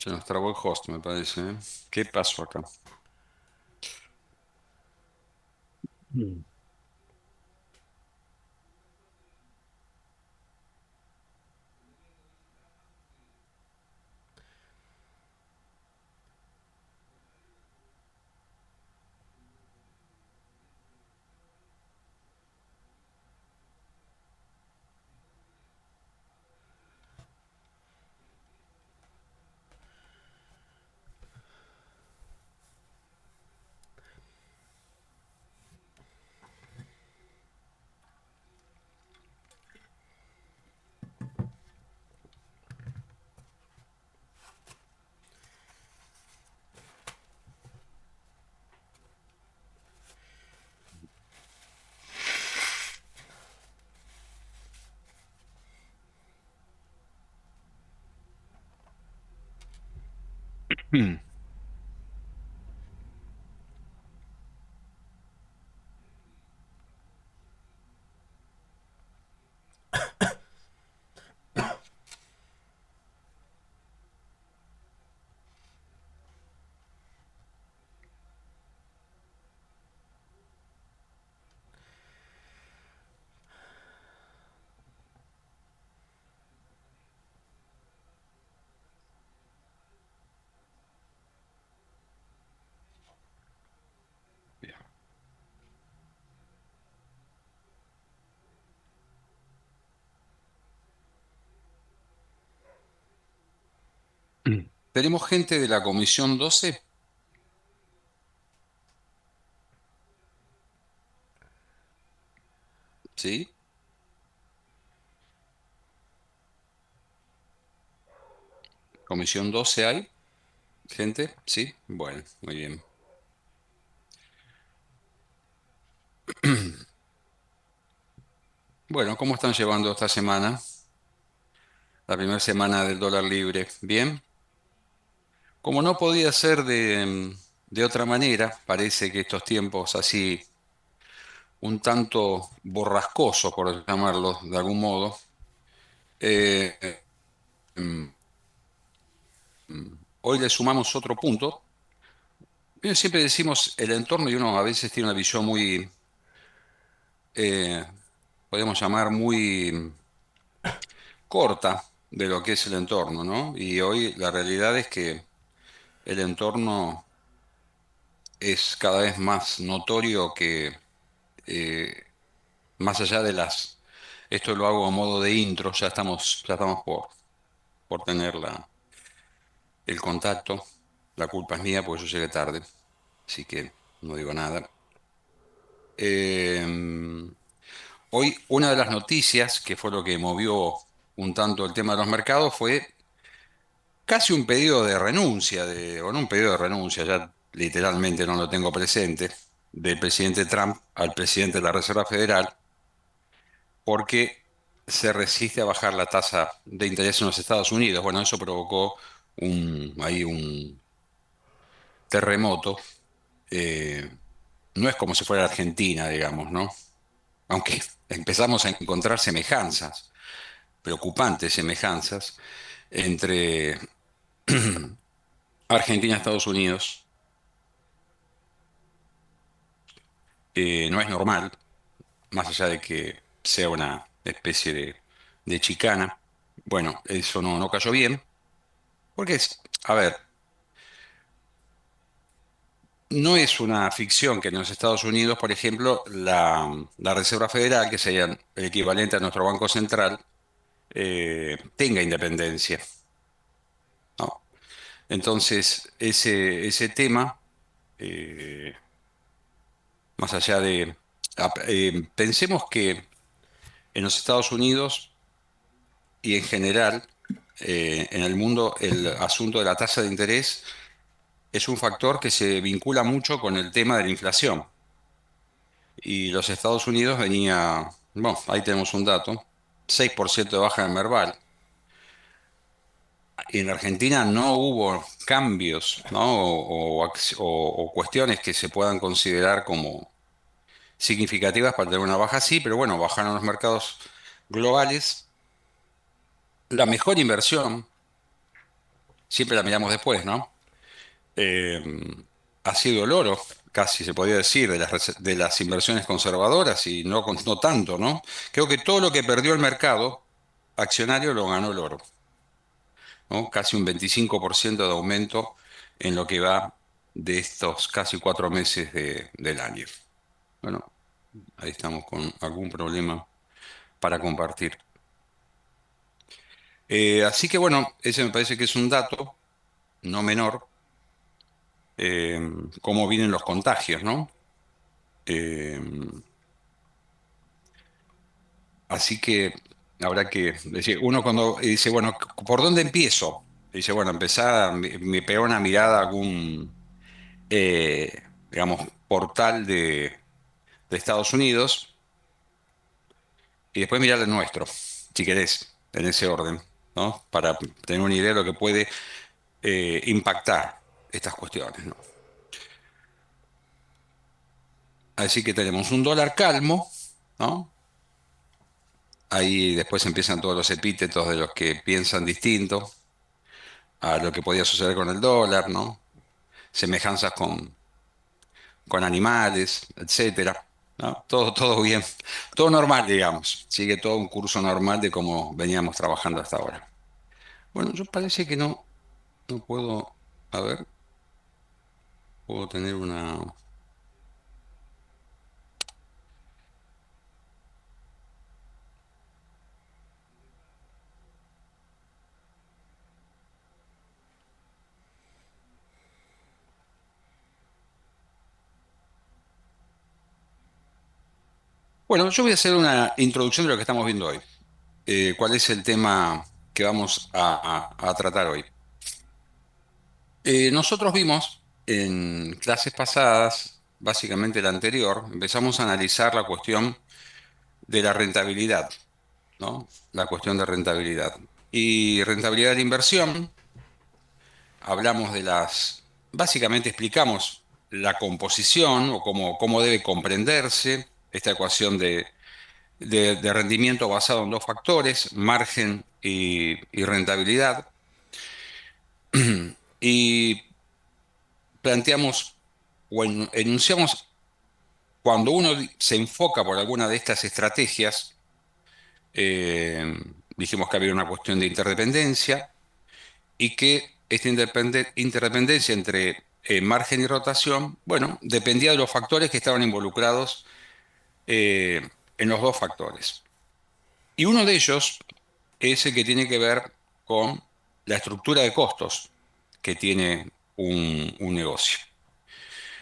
Se nos trabó el host, me parece, ¿eh? ¿Qué pasó acá? Mm. Mm. Bien. Mm. Tenemos gente de la Comisión 12, ¿sí? Comisión 12 hay gente, ¿sí? Bueno, muy bien. Bueno, ¿cómo están llevando esta semana? La primera semana del dólar libre. Bien. Como no podía ser de otra manera, parece que estos tiempos así un tanto borrascosos, por llamarlo de algún modo, eh, mm, hoy le sumamos otro punto. Siempre decimos el entorno y uno a veces tiene una visión muy, eh, podríamos llamar muy corta de lo que es el entorno, ¿no? Y hoy la realidad es que el entorno es cada vez más notorio que eh, más allá de las, esto lo hago a modo de intro, ya estamos por tener el contacto. La culpa es mía porque yo llegué tarde, así que no digo nada. Eh, Hoy una de las noticias, que fue lo que movió un tanto el tema de los mercados, fue casi un pedido de renuncia, o no un pedido de renuncia, ya literalmente no lo tengo presente, del presidente Trump al presidente de la Reserva Federal, porque se resiste a bajar la tasa de interés en los Estados Unidos. Bueno, eso provocó ahí un terremoto. eh, no es como si fuera Argentina, digamos, ¿no? Aunque empezamos a encontrar semejanzas, preocupantes semejanzas entre Argentina y Estados Unidos. No es normal, más allá de que sea una especie de chicana. Bueno, eso no cayó bien, porque a ver, no es una ficción que en los Estados Unidos, por ejemplo, la Reserva Federal, que sería el equivalente a nuestro Banco Central, tenga independencia, ¿no? Entonces, ese tema, eh, más allá de... pensemos que en los Estados Unidos y en general en el mundo el asunto de la tasa de interés es un factor que se vincula mucho con el tema de la inflación. Y los Estados Unidos venía, bueno, ahí tenemos un dato, 6% de baja en Merval. Y en Argentina no hubo cambios, ¿no? O cuestiones que se puedan considerar como significativas para tener una baja así, pero bueno, bajaron los mercados globales. La mejor inversión siempre la miramos después, ¿no? Eh, ha sido el oro, casi se podría decir, de las inversiones conservadoras y no, no tanto, ¿no? Creo que todo lo que perdió el mercado accionario lo ganó el oro, ¿no? Casi un 25% de aumento en lo que va de estos casi 4 meses del año. Bueno, ahí estamos con algún problema para compartir. Así que bueno, ese me parece que es un dato no menor, eh, cómo vienen los contagios, ¿no? Eh, Así que habrá que decir, uno cuando dice, bueno, ¿por dónde empiezo? Dice, bueno, empezar, me pega una mirada a algún, digamos, portal de Estados Unidos y después mirar el nuestro, si querés, en ese orden, ¿no? Para tener una idea de lo que puede impactar estas cuestiones, ¿no? Así que tenemos un dólar calmo, ¿no? Ahí después empiezan todos los epítetos de los que piensan distinto a lo que podía suceder con el dólar, ¿no? Semejanzas con animales, etcétera, ¿no? Todo bien, todo normal, digamos. Sigue todo un curso normal de cómo veníamos trabajando hasta ahora. Bueno, yo parece que no puedo, a ver, puedo tener una... Bueno, yo voy a hacer una introducción de lo que estamos viendo hoy. ¿Cuál es el tema que vamos a tratar hoy? Nosotros vimos en clases pasadas, básicamente la anterior, empezamos a analizar la cuestión de la rentabilidad, ¿no? La cuestión de rentabilidad. Y rentabilidad de la inversión, hablamos de básicamente explicamos la composición o cómo debe comprenderse esta ecuación de rendimiento basado en dos factores, margen y rentabilidad. Y planteamos o enunciamos cuando uno se enfoca por alguna de estas estrategias, eh, dijimos que había una cuestión de interdependencia y que esta interdependencia entre margen y rotación, bueno, dependía de los factores que estaban involucrados eh, en los dos factores. Y uno de ellos es el que tiene que ver con la estructura de costos que tiene un negocio.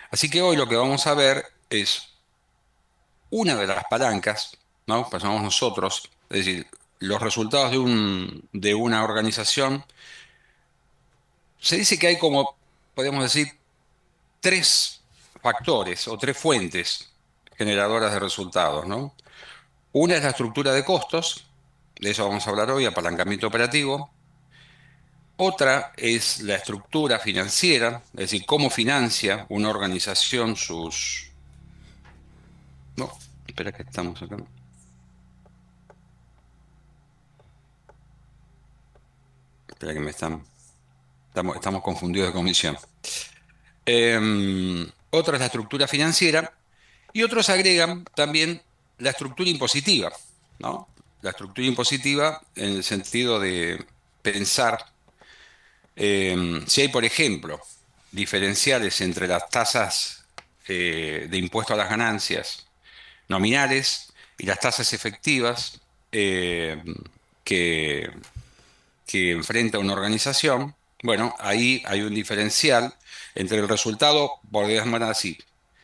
Así que hoy lo que vamos a ver es una de las palancas, ¿no? Pasamos nosotros, es decir, los resultados de una organización. Se dice que hay como, podemos decir, tres factores o tres fuentes generadoras de resultados, ¿no? Una es la estructura de costos, de eso vamos a hablar hoy, apalancamiento operativo. Otra es la estructura financiera, es decir, cómo financia una organización sus... No, espera que estamos acá. Espera que estamos confundidos de comisión. Otra es la estructura financiera y otros agregan también la estructura impositiva, ¿no? La estructura impositiva en el sentido de pensar si hay, por ejemplo, diferenciales entre las tasas de impuesto a las ganancias nominales y las tasas efectivas eh, que, que enfrenta una organización, bueno, ahí hay un diferencial entre el resultado, por decirlo así,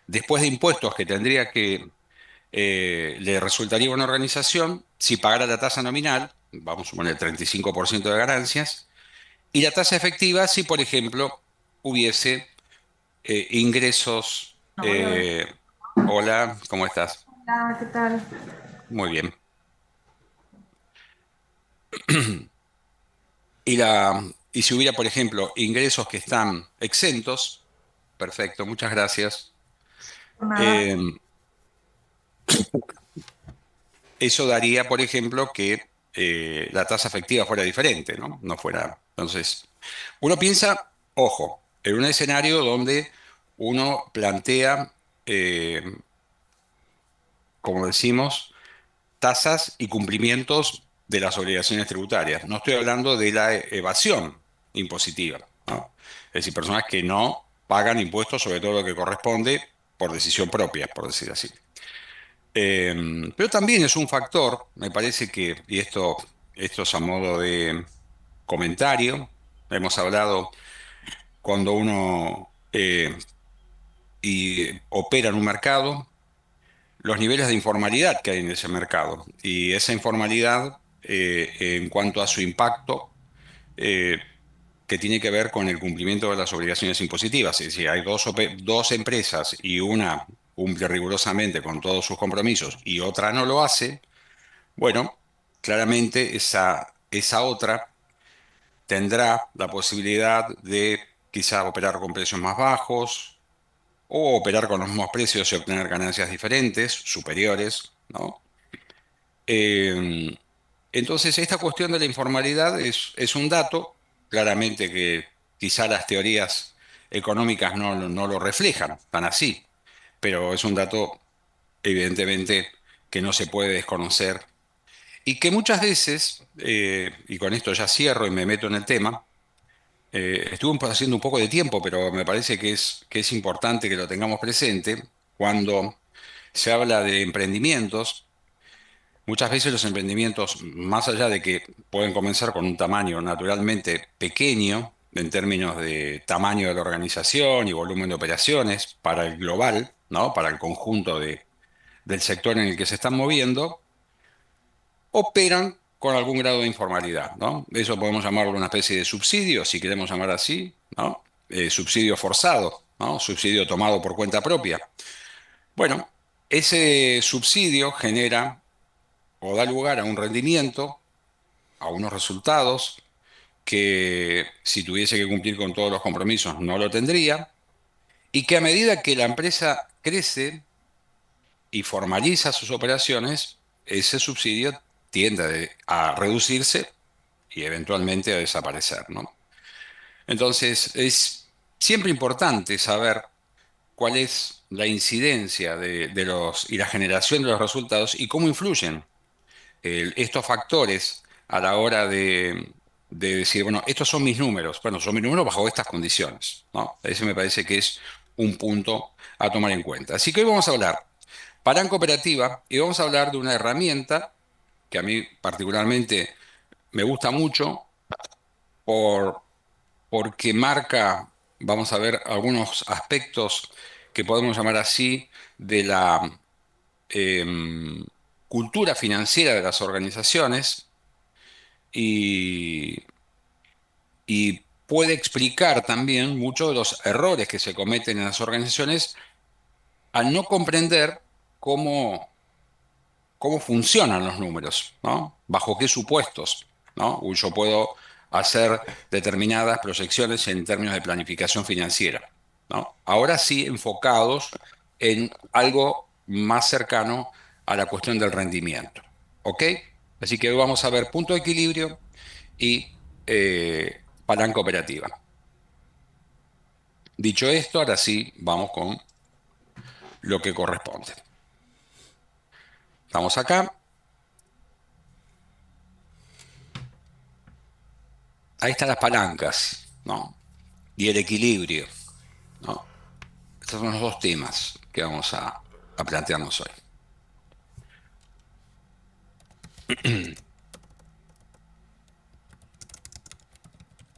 después de impuestos que tendría que le resultaría a una organización si pagara la tasa nominal, vamos a suponer 35% de ganancias, y la tasa efectiva si, por ejemplo, hubiese ingresos. No, voy a ver. Hola, ¿cómo estás? Hola, ¿qué tal? Muy bien. Y si hubiera, por ejemplo, ingresos que están exentos, perfecto, muchas gracias. Por nada. Eh, Eso daría, por ejemplo, que la tasa efectiva fuera diferente, ¿no? No fuera. Entonces. Uno piensa, ojo, en un escenario donde uno plantea, eh, como decimos, tasas y cumplimientos de las obligaciones tributarias. No estoy hablando de la evasión impositiva, ¿no? Es decir, personas que no pagan impuestos sobre todo lo que corresponde por decisión propia, por decir así. Pero también es un factor, me parece que, y esto es a modo de comentario, hemos hablado cuando uno opera en un mercado, los niveles de informalidad que hay en ese mercado. Y esa informalidad, en cuanto a su impacto, eh, que tiene que ver con el cumplimiento de las obligaciones impositivas. Es decir, hay dos empresas y una cumple rigurosamente con todos sus compromisos y otra no lo hace, bueno, claramente esa otra tendrá la posibilidad de quizá operar con precios más bajos o operar con los mismos precios y obtener ganancias diferentes, superiores, ¿no? Eh, entonces, esta cuestión de la informalidad es un dato, claramente que quizá las teorías económicas no lo reflejan tan así, pero es un dato evidentemente que no se puede desconocer y que muchas veces, y con esto ya cierro y me meto en el tema, estuve haciendo un poco de tiempo, pero me parece que es importante que lo tengamos presente cuando se habla de emprendimientos. Muchas veces los emprendimientos, más allá de que pueden comenzar con un tamaño naturalmente pequeño en términos de tamaño de la organización y volumen de operaciones para el global, ¿no? Para el conjunto del sector en el que se están moviendo, operan con algún grado de informalidad, ¿no? Eso podemos llamarlo una especie de subsidio, si queremos llamar así, ¿no? Subsidio forzado, ¿no? Subsidio tomado por cuenta propia. Bueno, ese subsidio genera o da lugar a un rendimiento, a unos resultados que si tuviese que cumplir con todos los compromisos no lo tendría, y que a medida que la empresa crece y formaliza sus operaciones, ese subsidio tiende a reducirse y eventualmente a desaparecer, ¿no? Entonces, es siempre importante saber cuál es la incidencia y la generación de los resultados y cómo influyen estos factores a la hora de decir, bueno, estos son mis números. Bueno, son mis números bajo estas condiciones, ¿no? Ese me parece que es un punto a tomar en cuenta. Así que hoy vamos a hablar para cooperativa y vamos a hablar de una herramienta que a mí particularmente me gusta mucho por, porque marca, vamos a ver, algunos aspectos que podemos llamar así de la em, cultura financiera de las organizaciones y, y puede explicar también muchos de los errores que se cometen en las organizaciones al no comprender cómo, cómo funcionan los números, ¿no? Bajo qué supuestos, ¿no? Yo puedo hacer determinadas proyecciones en términos de planificación financiera, ¿no? Ahora sí enfocados en algo más cercano a la cuestión del rendimiento, ¿ok? Así que hoy vamos a ver punto de equilibrio y palanca operativa. Dicho esto, ahora sí vamos con lo que corresponde. Estamos acá, ahí están las palancas, ¿no? Y el equilibrio, ¿no? Estos son los dos temas que vamos a plantearnos hoy.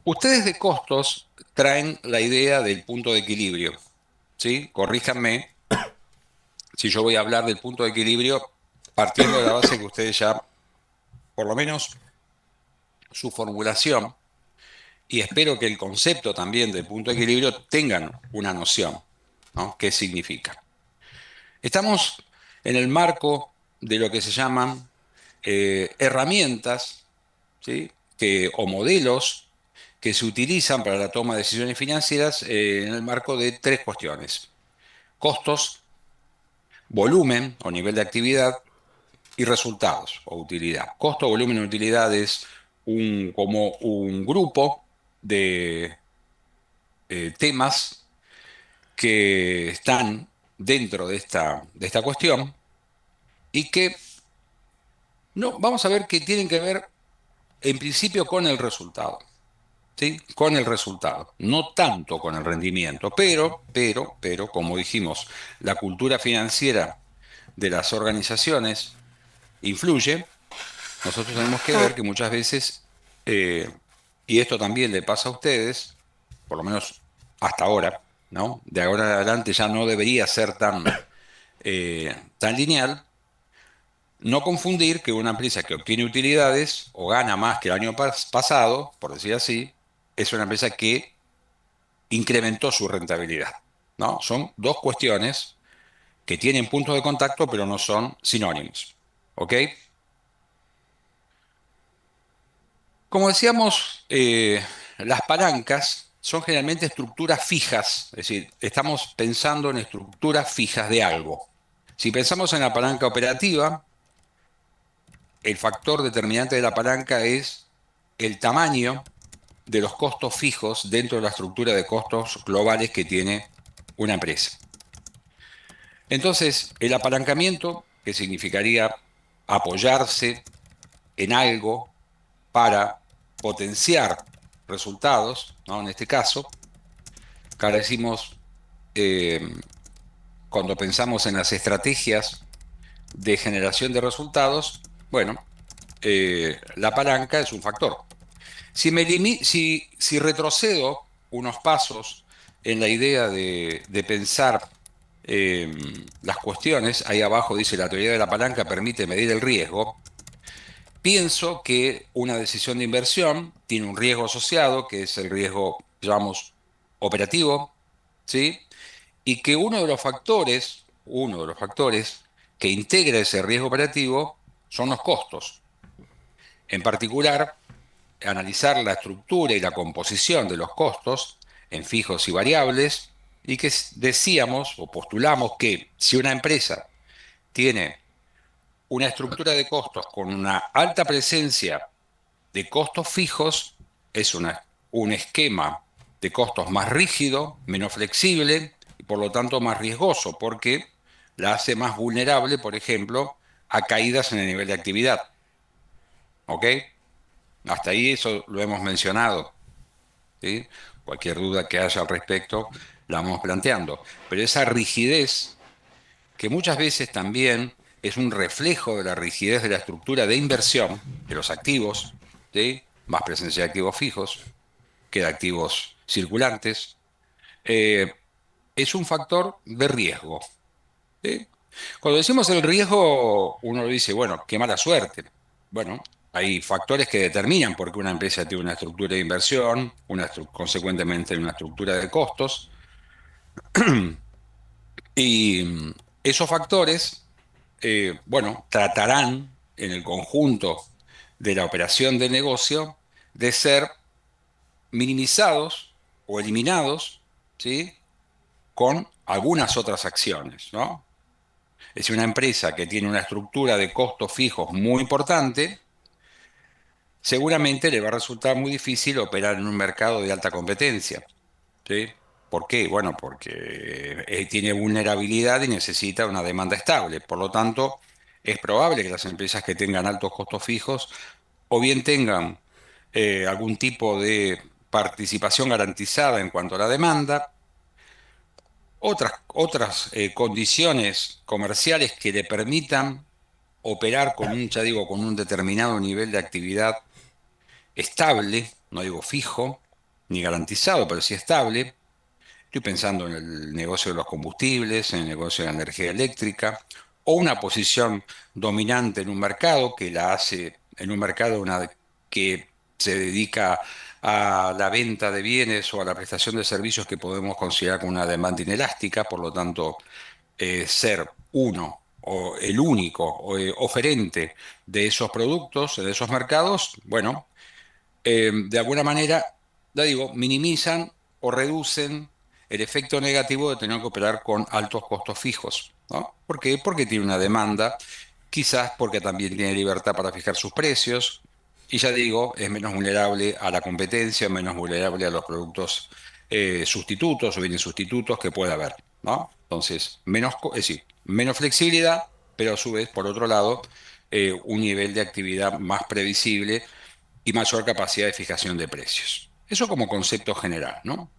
Ustedes de costos traen la idea del punto de equilibrio, ¿sí? Corríjanme si yo voy a hablar del punto de equilibrio partiendo de la base que ustedes ya, por lo menos su formulación, y espero que el concepto también del punto de equilibrio tengan una noción, ¿no? ¿Qué significa? Estamos en el marco de lo que se llaman herramientas, ¿sí? O modelos que se utilizan para la toma de decisiones financieras en el marco de tres cuestiones: costos, volumen o nivel de actividad y resultados o utilidad. Costo, volumen y utilidad es como un grupo, de temas que están dentro de esta cuestión y que no, vamos a ver que tienen que ver en principio con el resultado. ¿Sí? Con el resultado, no tanto con el rendimiento, pero, como dijimos, la cultura financiera de las organizaciones influye. Nosotros tenemos que ver que muchas veces, eh, y esto también le pasa a ustedes, por lo menos hasta ahora, ¿no? De ahora en adelante ya no debería ser tan lineal. No confundir que una empresa que obtiene utilidades o gana más que el año pasado, por decir así, es una empresa que incrementó su rentabilidad, ¿no? Son dos cuestiones que tienen puntos de contacto, pero no son sinónimos, ¿ok? Como decíamos, las palancas son generalmente estructuras fijas, es decir, estamos pensando en estructuras fijas de algo. Si pensamos en la palanca operativa, el factor determinante de la palanca es el tamaño de los costos fijos dentro de la estructura de costos globales que tiene una empresa. Entonces, el apalancamiento, que significaría apoyarse en algo para potenciar resultados, ¿no? En este caso, acá decimos, eh, cuando pensamos en las estrategias de generación de resultados, bueno, la palanca es un factor. Si retrocedo unos pasos en la idea de pensar eh, las cuestiones, ahí abajo dice la teoría de la palanca permite medir el riesgo, pienso que una decisión de inversión tiene un riesgo asociado, que es el riesgo, llamamos, operativo, ¿sí? Y que uno de los factores que integra ese riesgo operativo son los costos. En particular, analizar la estructura y la composición de los costos en fijos y variables, y que decíamos o postulamos que si una empresa tiene una estructura de costos con una alta presencia de costos fijos, es un esquema de costos más rígido, menos flexible y por lo tanto más riesgoso, porque la hace más vulnerable, por ejemplo, a caídas en el nivel de actividad. ¿Ok? Hasta ahí eso lo hemos mencionado. ¿Sí? Cualquier duda que haya al respecto la vamos planteando. Pero esa rigidez, que muchas veces también es un reflejo de la rigidez de la estructura de inversión de los activos, ¿sí? Más presencia de activos fijos que de activos circulantes, eh, es un factor de riesgo. ¿Sí? Cuando decimos el riesgo, uno dice, bueno, qué mala suerte. Bueno, hay factores que determinan por qué una empresa tiene una estructura de inversión, consecuentemente una estructura de costos, y esos factores, bueno, tratarán en el conjunto de la operación de negocio de ser minimizados o eliminados, ¿sí? Con algunas otras acciones, ¿no? Es decir, una empresa que tiene una estructura de costos fijos muy importante, seguramente le va a resultar muy difícil operar en un mercado de alta competencia. ¿Sí? ¿Por qué? Bueno, porque tiene vulnerabilidad y necesita una demanda estable. Por lo tanto, es probable que las empresas que tengan altos costos fijos o bien tengan algún tipo de participación garantizada en cuanto a la demanda, otras condiciones comerciales que le permitan operar con ya digo, con un determinado nivel de actividad estable, no digo fijo, ni garantizado, pero sí estable. Estoy pensando en el negocio de los combustibles, en el negocio de la energía eléctrica, o una posición dominante en un mercado que la hace, en un mercado que se dedica a la venta de bienes o a la prestación de servicios que podemos considerar como una demanda inelástica, por lo tanto, ser uno o el único oferente de esos productos, de esos mercados, bueno, de alguna manera, ya digo, minimizan o reducen el efecto negativo de tener que operar con altos costos fijos, ¿no? ¿Por qué? Porque tiene una demanda, quizás porque también tiene libertad para fijar sus precios, Y ya digo, es menos vulnerable a la competencia, menos vulnerable a los productos sustitutos o bienes sustitutos que pueda haber, ¿no? Entonces, es decir, menos flexibilidad, pero a su vez, por otro lado, un nivel de actividad más previsible y mayor capacidad de fijación de precios. Eso como concepto general, ¿no?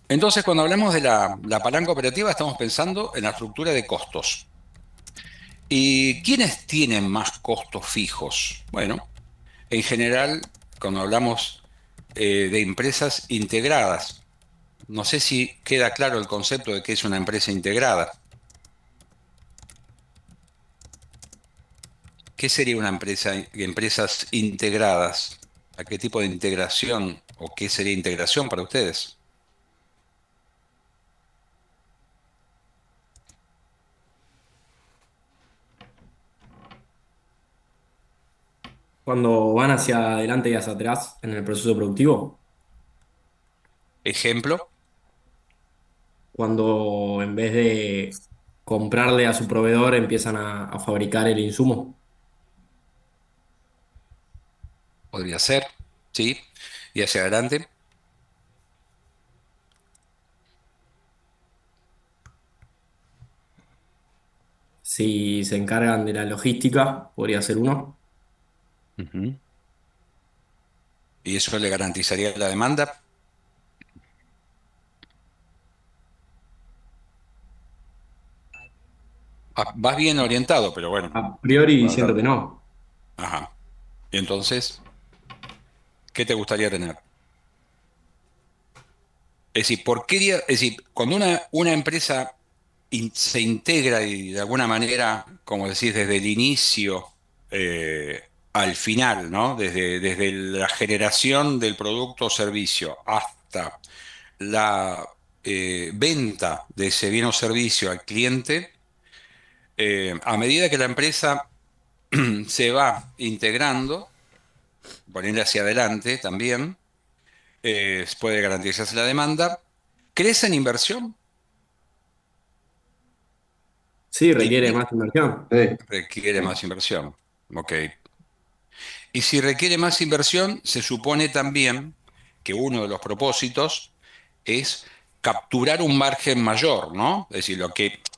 Entonces, cuando hablamos de la palanca operativa, estamos pensando en la estructura de costos. ¿Y quiénes tienen más costos fijos? Bueno, en general, cuando hablamos de empresas integradas, no sé si queda claro el concepto de qué es una empresa integrada. ¿Qué sería una empresa, empresas integradas? ¿A qué tipo de integración o qué sería integración para ustedes? Cuando van hacia adelante y hacia atrás en el proceso productivo, Ejemplo, cuando en vez de comprarle a su proveedor empiezan a fabricar el insumo. podría ser, ¿sí? Y hacia adelante. Si se encargan de la logística, podría ser uno. Ujú. Y eso le garantizaría la demanda. Vas bien orientado, pero bueno. A priori Va a siento dar- que no. Ajá. Y entonces, ¿qué te gustaría tener? Es decir, es decir, cuando una empresa se integra y de alguna manera, como decís, desde el inicio al final, ¿no? Desde la generación del producto o servicio hasta la venta de ese bien o servicio al cliente, a medida que la empresa se va integrando, poniendo hacia adelante también, puede garantizarse la demanda, crece en inversión, Sí, requiere implica, más inversión. Sí. requiere más inversión. Ok. Y si requiere más inversión, se supone también que uno de los propósitos es capturar un margen mayor, ¿no? Es decir,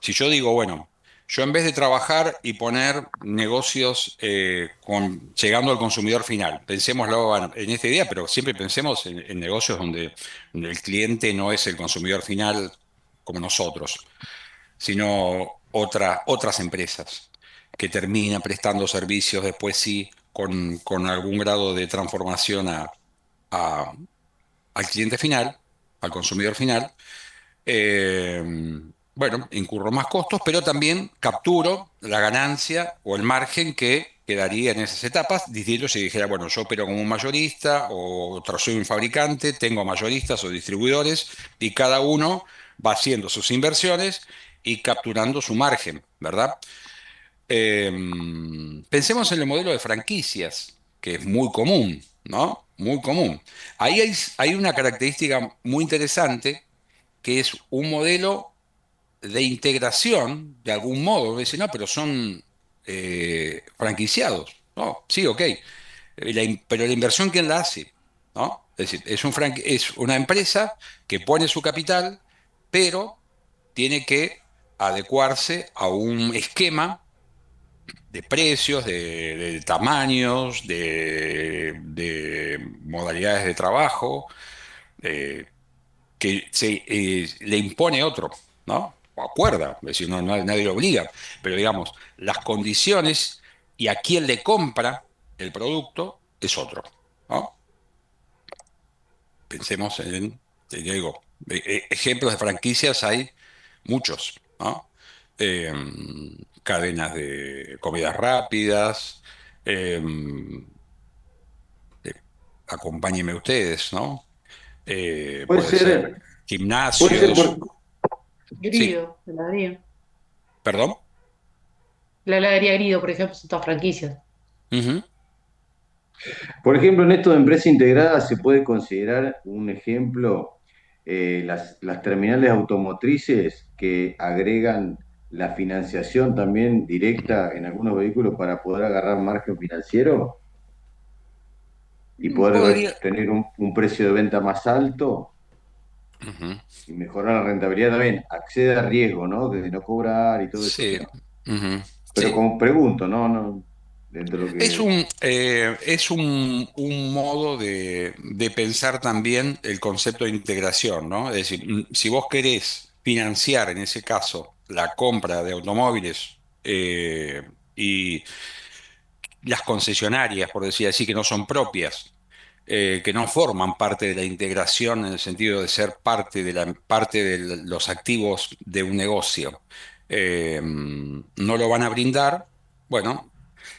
si yo digo, bueno, yo en vez de trabajar y poner negocios llegando al consumidor final, pensémoslo bueno, en esta idea, pero siempre pensemos en negocios donde el cliente no es el consumidor final como nosotros, sino otras empresas que terminan prestando servicios después sí con algún grado de transformación a- al cliente final, al consumidor final. Eh, bueno, incurro más costos, pero también capturo la ganancia o el margen que quedaría en esas etapas, distinto si dijera, bueno, yo opero como un mayorista o soy un fabricante, tengo mayoristas o distribuidores y cada uno va haciendo sus inversiones y capturando su margen, ¿verdad? Eh, Pensemos en el modelo de franquicias, que es muy común, ¿no? Muy común. Ahí hay una característica muy interesante, que es un modelo de integración, de algún modo. Me dicen, no, pero son franquiciados. No, sí, ok. Pero la inversión, ¿quién la hace? ¿No? Es decir, es una empresa que pone su capital, pero tiene que adecuarse a un esquema de precios, de tamaños, de modalidades de trabajo, eh, que le impone otro, ¿no? O acuerda, es decir, nadie lo obliga, pero digamos, las condiciones y a quién le compra el producto es otro, ¿no? Pensemos ya digo, ejemplos de franquicias hay muchos, ¿no? Eh, Cadenas de comidas rápidas, eh, eh, acompáñenme ustedes, ¿no? Puede Puede ser ser, puede ser gimnasios, por, sí, Grido, heladería. perdón. La heladería Grido, por ejemplo, son todas franquicias. Ujú. por ejemplo, en esto de empresa integrada se puede considerar un ejemplo las terminales automotrices que agregan la financiación también directa en algunos vehículos para poder agarrar margen financiero y Podría. poder tener un precio de venta más alto Ujú. y mejorar la rentabilidad también. Accede a riesgo, ¿no? De no cobrar y todo eso, Sí, ujú. pero Sí. como pregunto, ¿no? No, dentro de lo que... Es un modo de pensar también el concepto de integración, ¿no? Es decir, si vos querés financiar, en ese caso, la compra de automóviles y las concesionarias, por decir así, que no son propias, que no forman parte de la integración en el sentido de ser parte de los activos de un negocio, no lo van a brindar. Bueno,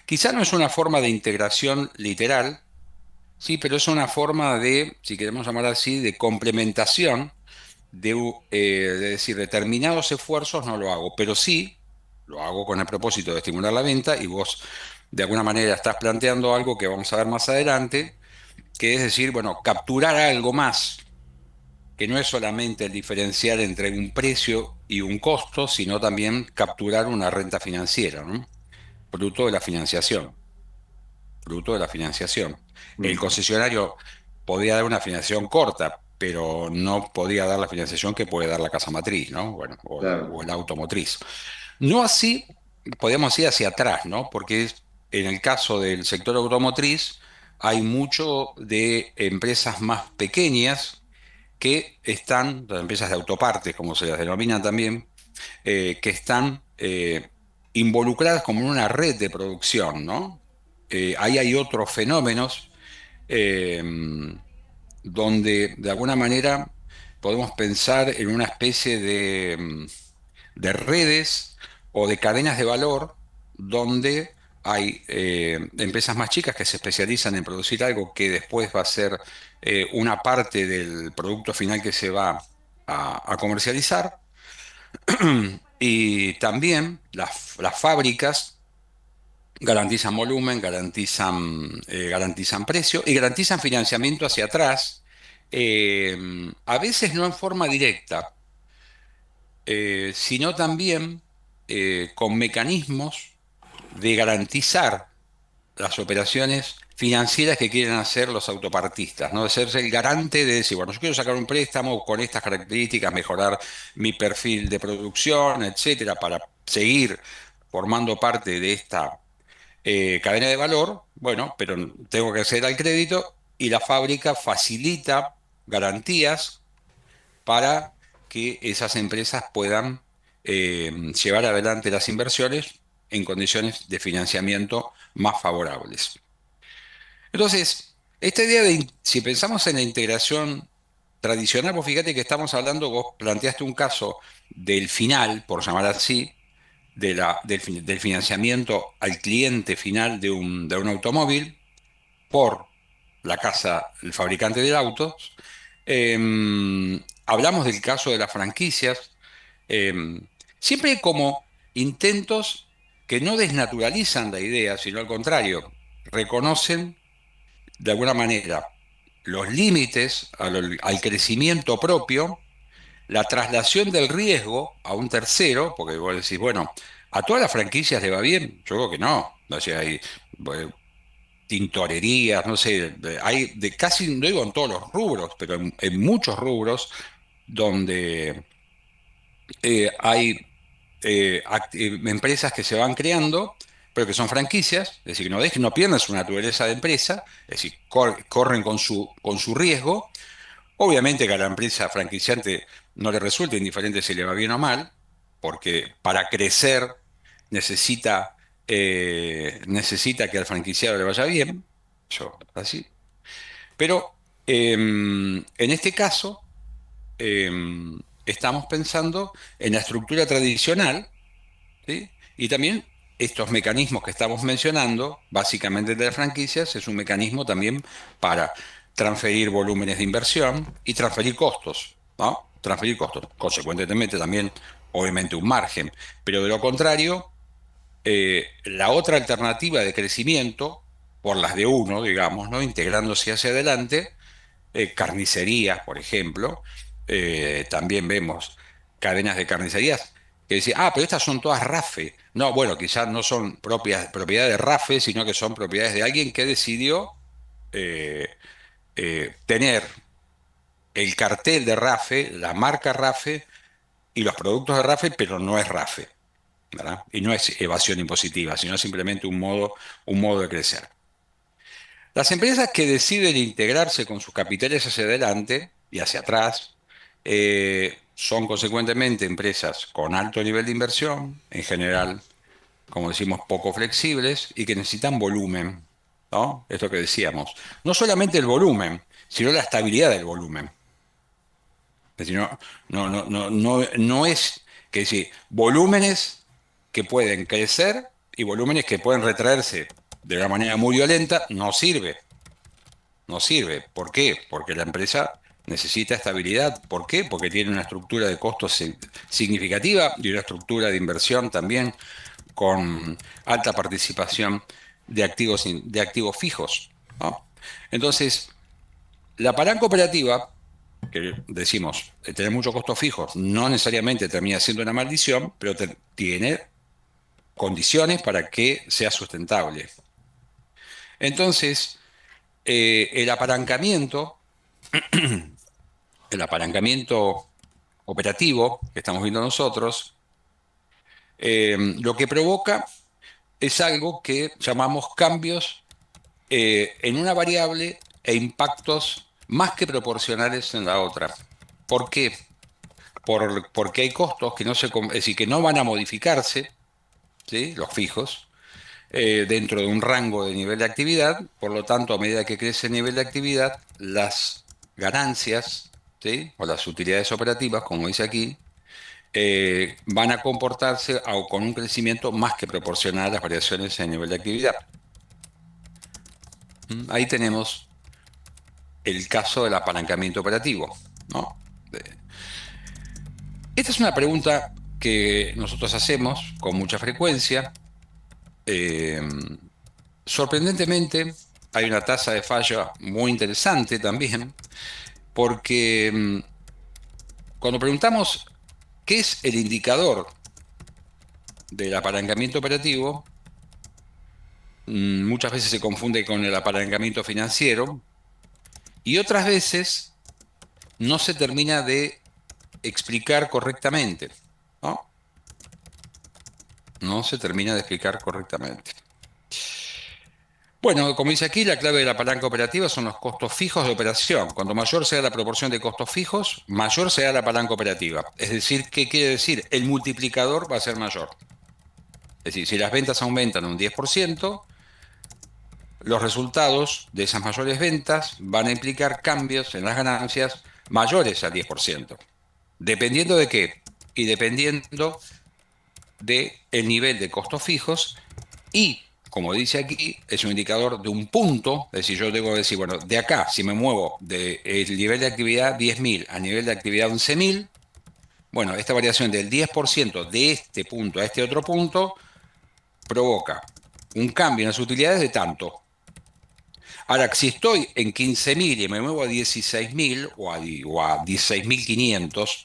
quizá no es una forma de integración literal, sí, pero es una forma de, si queremos llamar así, de complementación de decir, determinados esfuerzos no lo hago, pero sí lo hago con el propósito de estimular la venta y vos de alguna manera estás planteando algo que vamos a ver más adelante, que es decir, bueno, capturar algo más, que no es solamente el diferencial entre un precio y un costo, sino también capturar una renta financiera, ¿no? Producto de la financiación, producto de la financiación. El Mm, concesionario podía dar una financiación corta, pero no podía dar la financiación que puede dar la casa matriz, ¿no? Bueno, o claro. el automotriz. No así, podemos ir hacia atrás, ¿no? Porque en el caso del sector automotriz hay mucho de empresas más pequeñas que están, las empresas de autopartes, como se las denominan también, que están involucradas como en una red de producción, ¿no? Ahí hay otros fenómenos eh, donde de alguna manera podemos pensar en una especie de redes o de cadenas de valor donde hay empresas más chicas que se especializan en producir algo que después va a ser una parte del producto final que se va a comercializar. Y también las fábricas garantizan volumen, garantizan precio y garantizan financiamiento hacia atrás, a veces no en forma directa, sino también con mecanismos de garantizar las operaciones financieras que quieren hacer los autopartistas, ¿no? De ser el garante de decir, bueno, yo quiero sacar un préstamo con estas características, mejorar mi perfil de producción, etcétera, para seguir formando parte de esta cadena de valor, bueno, pero tengo que acceder al crédito y la fábrica facilita garantías para que esas empresas puedan llevar adelante las inversiones en condiciones de financiamiento más favorables. Entonces, esta idea si pensamos en la integración tradicional, vos fíjate que estamos hablando, vos planteaste un caso del final, por llamar así, del financiamiento al cliente final de un automóvil por la casa, el fabricante del auto. Hablamos del caso de las franquicias. Siempre hay como intentos que no desnaturalizan la idea, sino al contrario, reconocen de alguna manera los límites al crecimiento propio, la traslación del riesgo a un tercero, porque vos decís, bueno, ¿a todas las franquicias le va bien? Yo creo que no. O sea, hay eh, tintorerías, no sé, hay de casi, no digo en todos los rubros, pero en muchos rubros donde hay empresas que se van creando, pero que son franquicias, es decir, que no pierdan su naturaleza de empresa, es decir, corren con su riesgo. Obviamente que a la empresa franquiciante no le resulta indiferente si le va bien o mal, porque para crecer necesita, necesita que al franquiciado le vaya bien, eso así. Pero en este caso estamos pensando en la estructura tradicional, ¿sí? Y también estos mecanismos que estamos mencionando, básicamente de las franquicias, es un mecanismo también para transferir volúmenes de inversión y transferir costos, ¿no? Transferir costos. Consecuentemente también, obviamente, un margen. Pero de lo contrario, la otra alternativa de crecimiento, por las de uno, digamos, ¿no? Integrándose hacia adelante, carnicerías, por ejemplo, también vemos cadenas de carnicerías que decía, ah, pero estas son todas RAFE. No, bueno, quizás no son propiedades de RAFE, sino que son propiedades de alguien que decidió eh, tener el cartel de RAFE, la marca RAFE y los productos de RAFE, pero no es RAFE, ¿verdad? Y no es evasión impositiva, sino simplemente un modo de crecer. Las empresas que deciden integrarse con sus capitales hacia adelante y hacia atrás son consecuentemente empresas con alto nivel de inversión, en general, como decimos, poco flexibles y que necesitan volumen, ¿no? Esto que decíamos. No solamente el volumen, sino la estabilidad del volumen. Es decir, no es que decir, volúmenes que pueden crecer y volúmenes que pueden retraerse de una manera muy violenta, no sirve. No sirve. ¿Por qué? Porque la empresa necesita estabilidad. ¿Por qué? Porque tiene una estructura de costos significativa y una estructura de inversión también con alta participación de activos fijos, ¿no? Entonces, la palanca operativa, que decimos, tener muchos costos fijos, no necesariamente termina siendo una maldición, pero tiene condiciones para que sea sustentable. Entonces, el apalancamiento operativo que estamos viendo nosotros, lo que provoca es algo que llamamos cambios en una variable e impactos más que proporcionales en la otra. ¿Por qué? Porque hay costos que no es decir, que no van a modificarse, ¿sí? Los fijos, dentro de un rango de nivel de actividad. Por lo tanto, a medida que crece el nivel de actividad, las ganancias, ¿sí? O las utilidades operativas, como dice aquí, van a comportarse con un crecimiento más que proporcional a las variaciones en el nivel de actividad. Ahí tenemos el caso del apalancamiento operativo, ¿no? Esta es una pregunta que nosotros hacemos con mucha frecuencia. Eh, Sorprendentemente, hay una tasa de falla muy interesante también, porque cuando preguntamos qué es el indicador del apalancamiento operativo, muchas veces se confunde con el apalancamiento financiero y otras veces no se termina de explicar correctamente, ¿no? No se termina de explicar correctamente. Bueno, como dice aquí, la clave de la palanca operativa son los costos fijos de operación. Cuanto mayor sea la proporción de costos fijos, mayor será la palanca operativa. Es decir, ¿qué quiere decir? El multiplicador va a ser mayor. Es decir, si las ventas aumentan un 10%, los resultados de esas mayores ventas van a implicar cambios en las ganancias mayores al 10%. ¿Dependiendo de qué? Y dependiendo del nivel de costos fijos y, como dice aquí, es un indicador de un punto, es decir, yo tengo que decir, bueno, de acá, si me muevo del nivel de actividad 10.000 a nivel de actividad 11.000, bueno, esta variación del 10% de este punto a este otro punto provoca un cambio en las utilidades de tanto. Ahora, si estoy en 15.000 y me muevo a 16.000 o a 16.500,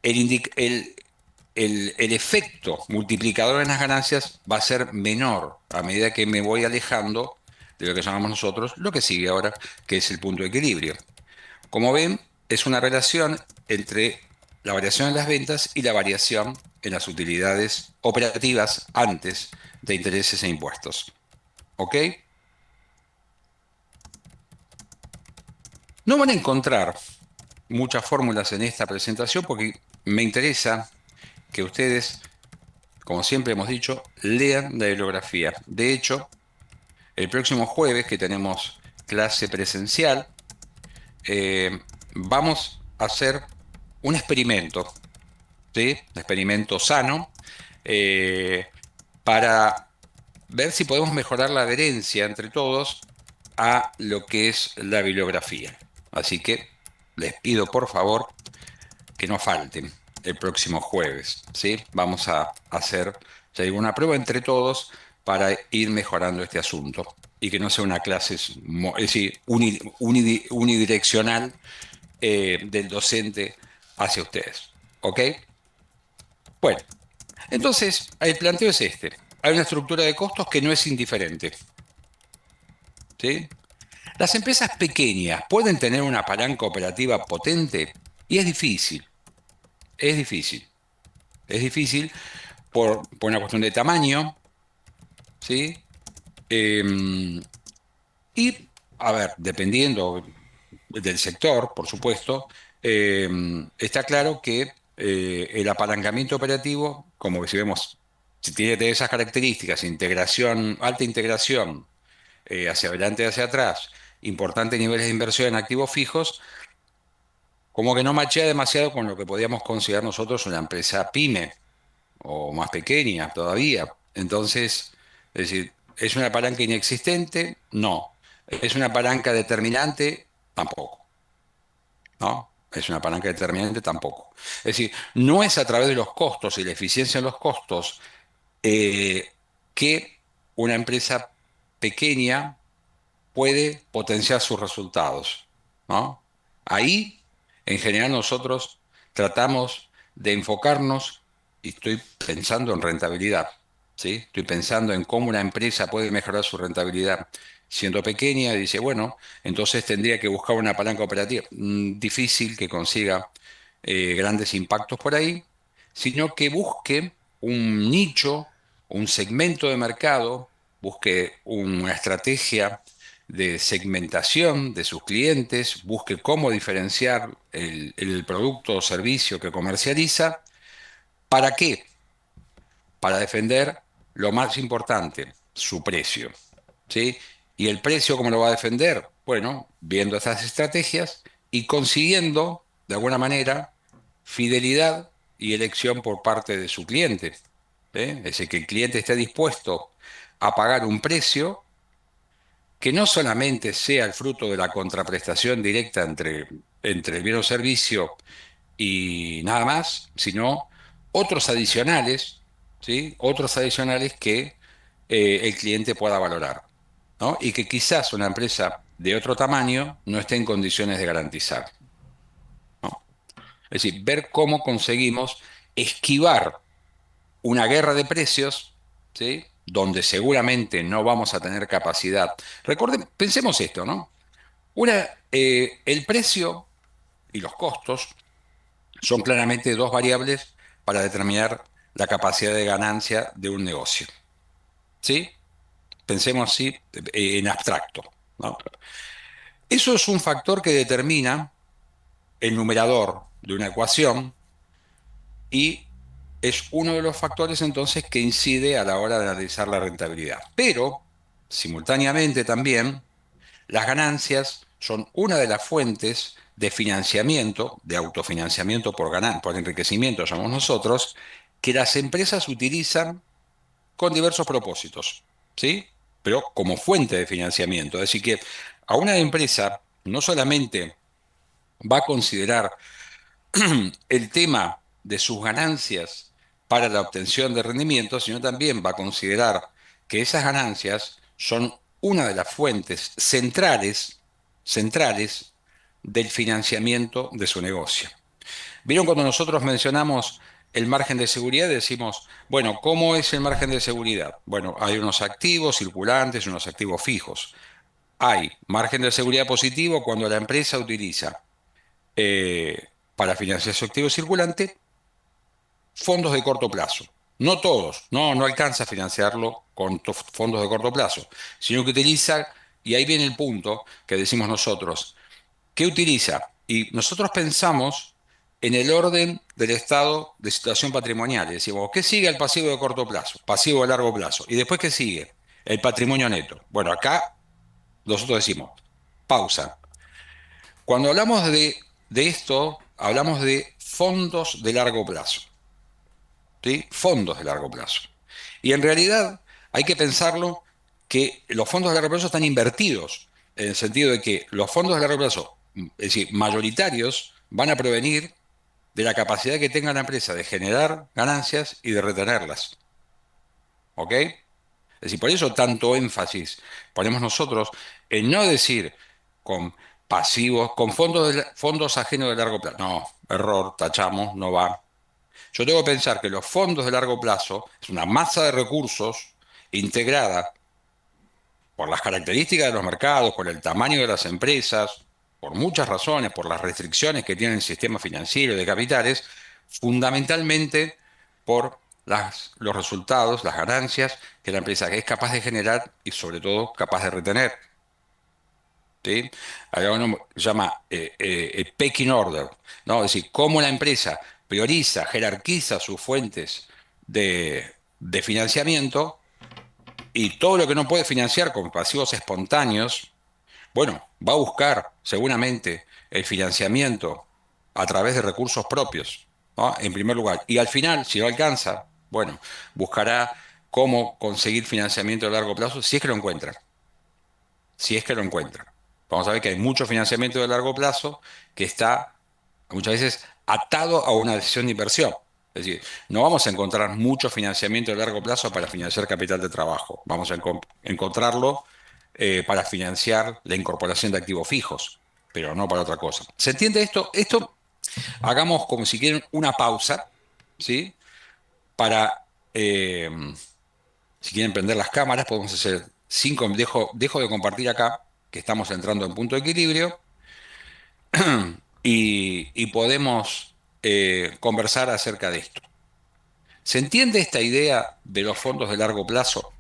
el efecto multiplicador en las ganancias va a ser menor a medida que me voy alejando de lo que llamamos nosotros lo que sigue ahora, que es el punto de equilibrio. Como ven, es una relación entre la variación en las ventas y la variación en las utilidades operativas antes de intereses e impuestos. ¿Ok? No van a encontrar muchas fórmulas en esta presentación porque me interesa que ustedes, como siempre hemos dicho, lean la bibliografía. De hecho, el próximo jueves que tenemos clase presencial, vamos a hacer un experimento, ¿sí? Un experimento sano, para ver si podemos mejorar la adherencia entre todos a lo que es la bibliografía. Así que les pido por favor que no falten el próximo jueves, ¿sí? Vamos a hacer, ya digo, una prueba entre todos para ir mejorando este asunto y que no sea una clase, es decir, unidireccional del docente hacia ustedes, ¿ok? Bueno, entonces el planteo es este. Hay una estructura de costos que no es indiferente, ¿sí? Las empresas pequeñas pueden tener una palanca operativa potente y es difícil, es difícil por una cuestión de tamaño, ¿sí? Eh, y, a ver, dependiendo del sector, por supuesto, eh, está claro que el apalancamiento operativo, como que si vemos, si tiene esas características, integración, alta integración, hacia adelante y hacia atrás, importantes niveles de inversión en activos fijos, como que no machea demasiado con lo que podíamos considerar nosotros una empresa pyme o más pequeña todavía. Entonces, es decir, ¿es una palanca inexistente? No. ¿Es una palanca determinante? Tampoco. ¿No? Es una palanca determinante tampoco. Es decir, no es a través de los costos y la eficiencia en los costos eh, que una empresa pequeña puede potenciar sus resultados, ¿no? Ahí, en general, nosotros tratamos de enfocarnos, y estoy pensando en rentabilidad, ¿sí? Estoy pensando en cómo una empresa puede mejorar su rentabilidad. Siendo pequeña, dice, bueno, entonces tendría que buscar una palanca operativa. Difícil que consiga grandes impactos por ahí, sino que busque un nicho, un segmento de mercado, busque una estrategia de segmentación de sus clientes, busque cómo diferenciar el producto o servicio que comercializa. ¿Para qué? Para defender lo más importante, su precio. ¿Sí? ¿Y el precio cómo lo va a defender? Bueno, viendo estas estrategias y consiguiendo, de alguna manera, fidelidad y elección por parte de su cliente. Es decir, que el cliente esté dispuesto a pagar un precio que no solamente sea el fruto de la contraprestación directa entre el bien o servicio y nada más, sino otros adicionales, ¿sí? Otros adicionales que el cliente pueda valorar, ¿no? Y que quizás una empresa de otro tamaño no esté en condiciones de garantizar, ¿no? Es decir, ver cómo conseguimos esquivar una guerra de precios, ¿sí? Donde seguramente no vamos a tener capacidad. Recuerden, pensemos esto, ¿no? El precio y los costos son claramente dos variables para determinar la capacidad de ganancia de un negocio, ¿sí? Pensemos así en abstracto, ¿no? Eso es un factor que determina el numerador de una ecuación y es uno de los factores entonces que incide a la hora de analizar la rentabilidad. Pero, simultáneamente también, las ganancias son una de las fuentes de financiamiento, de autofinanciamiento por enriquecimiento, llamamos nosotros, que las empresas utilizan con diversos propósitos, ¿sí? Pero como fuente de financiamiento. Es decir, que a una empresa no solamente va a considerar el tema de sus ganancias para la obtención de rendimientos, sino también va a considerar que esas ganancias son una de las fuentes centrales del financiamiento de su negocio. ¿Vieron cuando nosotros mencionamos el margen de seguridad? Decimos, bueno, ¿cómo es el margen de seguridad? Bueno, hay unos activos circulantes y unos activos fijos. Hay margen de seguridad positivo cuando la empresa utiliza para financiar su activo circulante fondos de corto plazo. No todos, no alcanza a financiarlo con fondos de corto plazo, sino que utiliza, y ahí viene el punto que decimos nosotros, ¿qué utiliza? Y nosotros pensamos en el orden del estado de situación patrimonial. Y decimos, ¿qué sigue el pasivo de corto plazo? Pasivo de largo plazo. ¿Y después qué sigue? El patrimonio neto. Bueno, acá nosotros decimos, pausa. Cuando hablamos de esto, hablamos de fondos de largo plazo. ¿Sí? Fondos de largo plazo. Y en realidad hay que pensarlo que los fondos de largo plazo están invertidos, en el sentido de que los fondos de largo plazo, es decir, mayoritarios, van a provenir de la capacidad que tenga la empresa de generar ganancias y de retenerlas. ¿Ok? Es decir, por eso tanto énfasis ponemos nosotros en no decir con pasivos, con fondos ajenos de largo plazo. No, error, tachamos, no va. Yo tengo que pensar que los fondos de largo plazo es una masa de recursos integrada por las características de los mercados, por el tamaño de las empresas, por muchas razones, por las restricciones que tiene el sistema financiero y de capitales, fundamentalmente por los resultados, las ganancias que la empresa es capaz de generar y sobre todo capaz de retener. ¿Sí? Acá uno llama pecking order, ¿no? Es decir, cómo la empresa prioriza, jerarquiza sus fuentes de financiamiento y todo lo que no puede financiar con pasivos espontáneos, bueno, va a buscar seguramente el financiamiento a través de recursos propios, ¿no? En primer lugar. Y al final, si no alcanza, bueno, buscará cómo conseguir financiamiento a largo plazo si es que lo encuentra, si es que lo encuentra. Vamos a ver que hay mucho financiamiento de largo plazo que está muchas veces atado a una decisión de inversión. Es decir, no vamos a encontrar mucho financiamiento de largo plazo para financiar capital de trabajo. Vamos a encontrarlo para financiar la incorporación de activos fijos, pero no para otra cosa. ¿Se entiende esto? Esto hagamos como si quieren una pausa, ¿sí? Para, si quieren prender las cámaras, podemos hacer cinco, dejo de compartir acá, que estamos entrando en punto de equilibrio, y podemos conversar acerca de esto. ¿Se entiende esta idea de los fondos de largo plazo,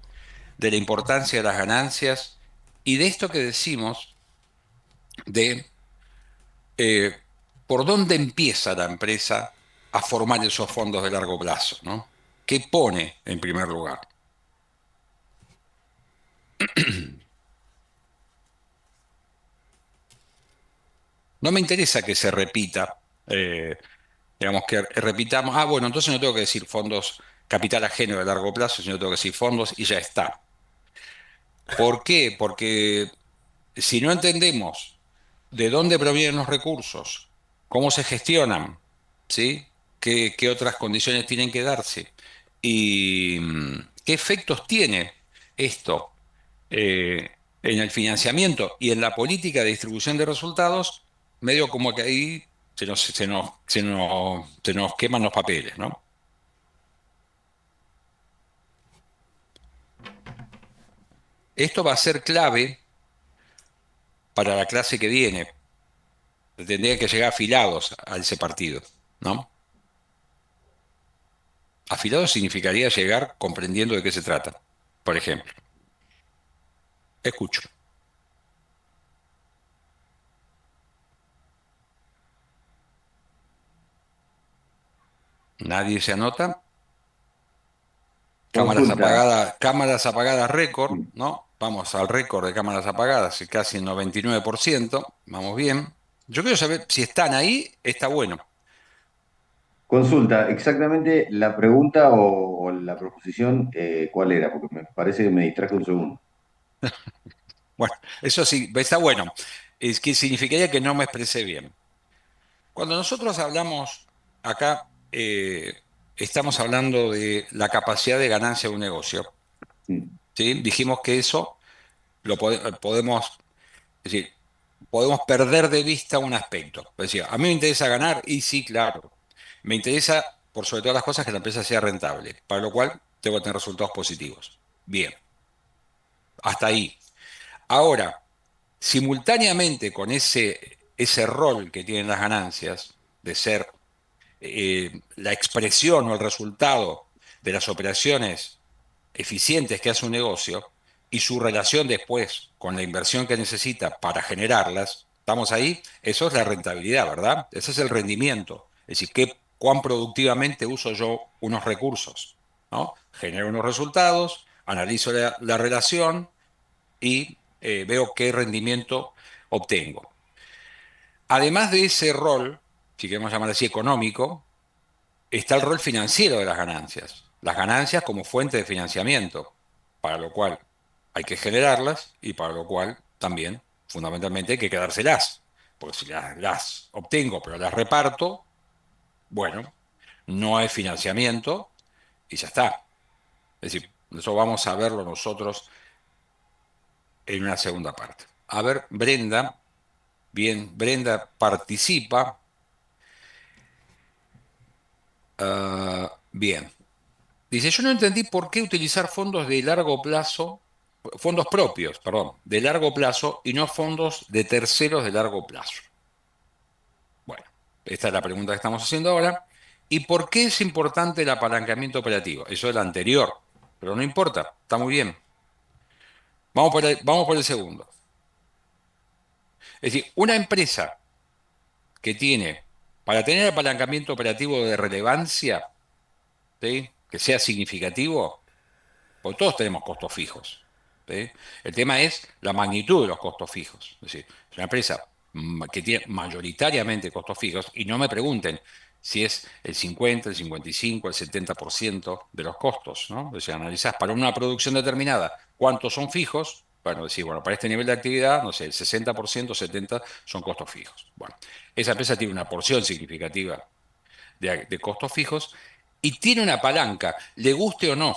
de la importancia de las ganancias y de esto que decimos de eh, por dónde empieza la empresa a formar esos fondos de largo plazo, ¿no? ¿Qué pone en primer lugar? No me interesa que se repita, digamos que repitamos, bueno, entonces no tengo que decir fondos capital ajeno de largo plazo, sino tengo que decir fondos y ya está. ¿Por qué? Porque si no entendemos de dónde provienen los recursos, cómo se gestionan, ¿sí? ¿Qué otras condiciones tienen que darse? ¿Y qué efectos tiene esto en el financiamiento y en la política de distribución de resultados? Medio como que ahí se nos queman los papeles, ¿no? Esto va a ser clave para la clase que viene. Tendrían que llegar afilados a ese partido, ¿no? Afilado significaría llegar comprendiendo de qué se trata. Por ejemplo, escucho. Nadie se anota. Consulta. Cámaras apagadas récord, ¿no? Vamos al récord de cámaras apagadas, casi el 99%. Vamos bien. Yo quiero saber si están ahí, está bueno. Consulta, exactamente la pregunta o la proposición, ¿cuál era? Porque me parece que me distraje un segundo. Bueno, eso sí, está bueno. Es que significaría que no me expresé bien. Cuando nosotros hablamos acá, estamos hablando de la capacidad de ganancia de un negocio. Mm. ¿Sí? Dijimos que eso podemos, es decir, podemos perder de vista un aspecto. Es decir, a mí me interesa ganar y sí, claro. Me interesa, por sobre todas las cosas, que la empresa sea rentable, para lo cual tengo que tener resultados positivos. Bien, hasta ahí. Ahora, simultáneamente con ese rol que tienen las ganancias de ser la expresión o el resultado de las operaciones eficientes que hace un negocio y su relación después con la inversión que necesita para generarlas, ¿estamos ahí? Eso es la rentabilidad, ¿verdad? Ese es el rendimiento. Es decir, cuán productivamente uso yo unos recursos, ¿no? Genero unos resultados, analizo la relación y veo qué rendimiento obtengo. Además de ese rol, si queremos llamar así económico, está el rol financiero de las ganancias. Las ganancias como fuente de financiamiento, para lo cual hay que generarlas y para lo cual también, fundamentalmente, hay que quedárselas. Porque si las obtengo pero las reparto, bueno, no hay financiamiento y ya está. Es decir, eso vamos a verlo nosotros en una segunda parte. A ver, Brenda, bien, Brenda participa. Bien. Dice, yo no entendí por qué utilizar fondos de largo plazo, fondos propios, perdón, de largo plazo y no fondos de terceros de largo plazo. Bueno, esta es la pregunta que estamos haciendo ahora. ¿Y por qué es importante el apalancamiento operativo? Eso es lo anterior, pero no importa, está muy bien. Vamos por el segundo. Es decir, una empresa que tiene, para tener apalancamiento operativo de relevancia, ¿sí? Que sea significativo, porque todos tenemos costos fijos, ¿sí? El tema es la magnitud de los costos fijos. Es decir, es una empresa que tiene mayoritariamente costos fijos, y no me pregunten si es el 50, el 55, el 70% de los costos, ¿no? O sea, analizás para una producción determinada cuántos son fijos, bueno, decís, bueno, para este nivel de actividad, no sé, el 60%, 70% son costos fijos. Bueno, esa empresa tiene una porción significativa de costos fijos y tiene una palanca, le guste o no,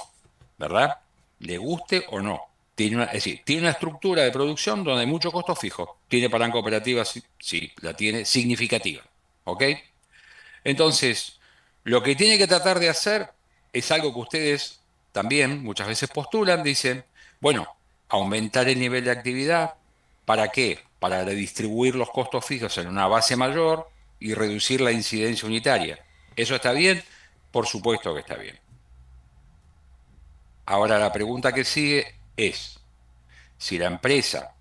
¿verdad? Le guste o no. Es decir, tiene una estructura de producción donde hay mucho costo fijo. ¿Tiene palanca operativa? Sí, sí, la tiene significativa. ¿Ok? Entonces, lo que tiene que tratar de hacer es algo que ustedes también muchas veces postulan, dicen, bueno, aumentar el nivel de actividad. ¿Para qué? Para redistribuir los costos fijos en una base mayor y reducir la incidencia unitaria. ¿Eso está bien? Por supuesto que está bien. Ahora la pregunta que sigue es, si la empresa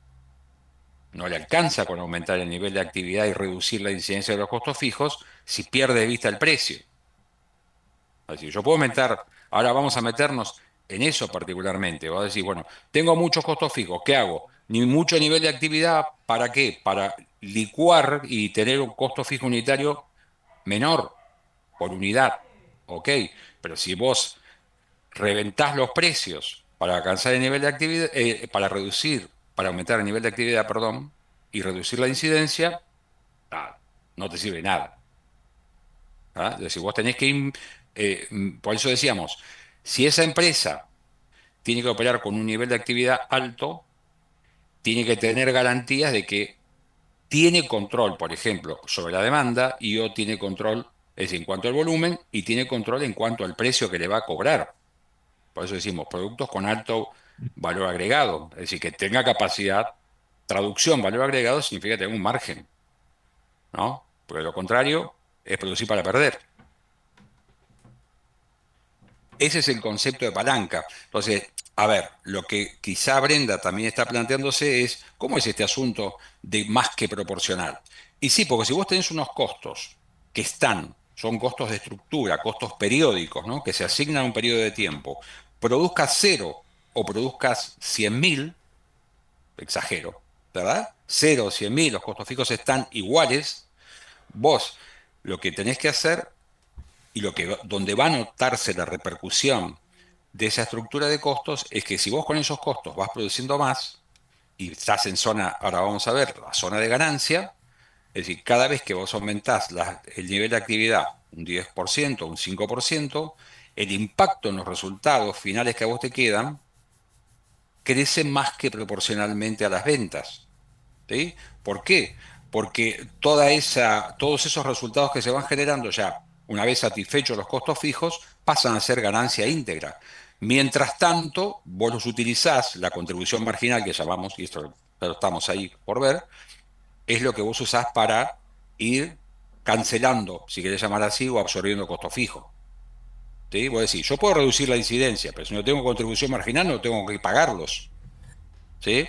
no le alcanza con aumentar el nivel de actividad y reducir la incidencia de los costos fijos, si pierde de vista el precio. Es decir, yo puedo aumentar, ahora vamos a meternos en eso particularmente. Voy a decir, bueno, tengo muchos costos fijos, ¿qué hago? Ni mucho nivel de actividad, ¿para qué? Para licuar y tener un costo fijo unitario menor por unidad. ¿Ok? Pero si vos reventás los precios para alcanzar el nivel de actividad, para reducir, para aumentar el nivel de actividad, perdón, y reducir la incidencia, ah, no te sirve nada. ¿Ah? Es decir, vos tenés que ir, por eso decíamos, si esa empresa tiene que operar con un nivel de actividad alto, tiene que tener garantías de que tiene control, por ejemplo, sobre la demanda y o tiene control, es decir, en cuanto al volumen y tiene control en cuanto al precio que le va a cobrar. Por eso decimos productos con alto valor agregado, es decir, que tenga capacidad, traducción, valor agregado significa tener un margen, ¿no? Porque lo contrario es producir para perder. Ese es el concepto de palanca. Entonces, a ver, lo que quizá Brenda también está planteándose es, ¿cómo es este asunto de más que proporcional? Y sí, porque si vos tenés unos costos que son costos de estructura, costos periódicos, ¿no? Que se asignan a un periodo de tiempo, produzcas cero o produzcas 100.000, exagero, ¿verdad? Cero o 100.000, los costos fijos están iguales, vos lo que tenés que hacer y donde va a notarse la repercusión de esa estructura de costos es que si vos con esos costos vas produciendo más y estás en zona, ahora vamos a ver, la zona de ganancia, es decir, cada vez que vos aumentás el nivel de actividad un 10%, un 5%, el impacto en los resultados finales que a vos te quedan crece más que proporcionalmente a las ventas. ¿Sí? ¿Por qué? Porque todos esos resultados que se van generando ya, una vez satisfechos los costos fijos, pasan a ser ganancia íntegra. Mientras tanto, vos los utilizás, la contribución marginal que llamamos, y esto lo estamos ahí por ver, es lo que vos usás para ir cancelando, si querés llamar así, o absorbiendo costos fijos. ¿Sí? Vos decís, yo puedo reducir la incidencia, pero si no tengo contribución marginal, no tengo que pagarlos. ¿Sí?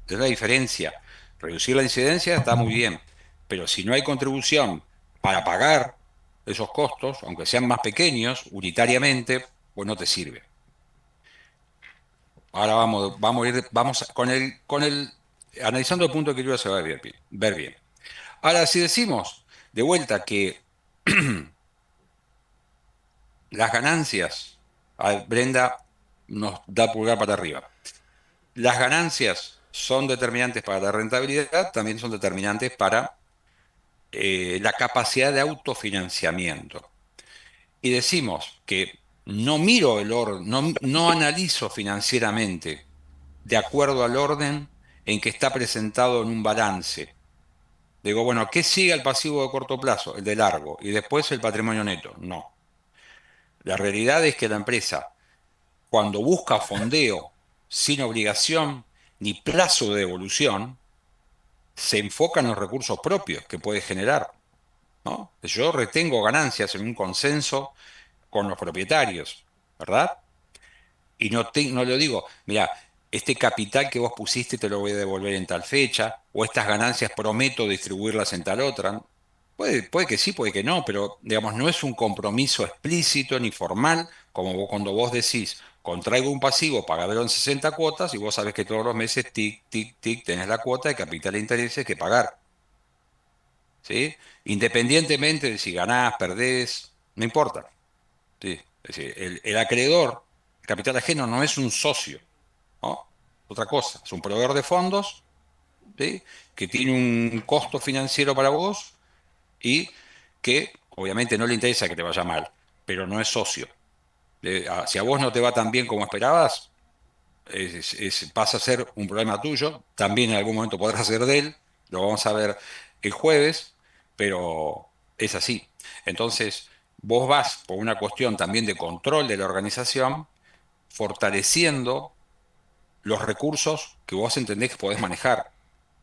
Es la diferencia. Reducir la incidencia está muy bien, pero si no hay contribución para pagar esos costos, aunque sean más pequeños, unitariamente, pues no te sirve. Ahora vamos analizando el punto de equilibrio se va a ver bien. Ahora, si decimos de vuelta que las ganancias, Brenda nos da pulgar para arriba. Las ganancias son determinantes para la rentabilidad, también son determinantes para la capacidad de autofinanciamiento. Y decimos que no miro el orden, no analizo financieramente de acuerdo al orden en que está presentado en un balance Digo, bueno, ¿qué sigue al pasivo de corto plazo? El de largo. Y después el patrimonio neto. No. La realidad es que la empresa, cuando busca fondeo sin obligación ni plazo de devolución, se enfoca en los recursos propios que puede generar, ¿no? Yo retengo ganancias en un consenso con los propietarios, ¿verdad? Y no le digo, mira, este capital que vos pusiste te lo voy a devolver en tal fecha, o estas ganancias prometo distribuirlas en tal otra. Puede que sí, puede que no, pero digamos, no es un compromiso explícito ni formal, como cuando vos decís, contraigo un pasivo, pagadero en 60 cuotas, y vos sabés que todos los meses, tic, tic, tic, tenés la cuota de capital e intereses que pagar, ¿sí? Independientemente de si ganás, perdés, no importa, ¿sí? Es decir, el acreedor, el capital ajeno, no es un socio, ¿no? Otra cosa, es un proveedor de fondos, ¿sí? Que tiene un costo financiero para vos y que obviamente no le interesa que te vaya mal, pero no es socio. Si a vos no te va tan bien como esperabas, pasa a ser un problema tuyo, también en algún momento podrá ser de él, lo vamos a ver el jueves, pero es así. Entonces, vos vas por una cuestión también de control de la organización, fortaleciendo los recursos que vos entendés que podés manejar.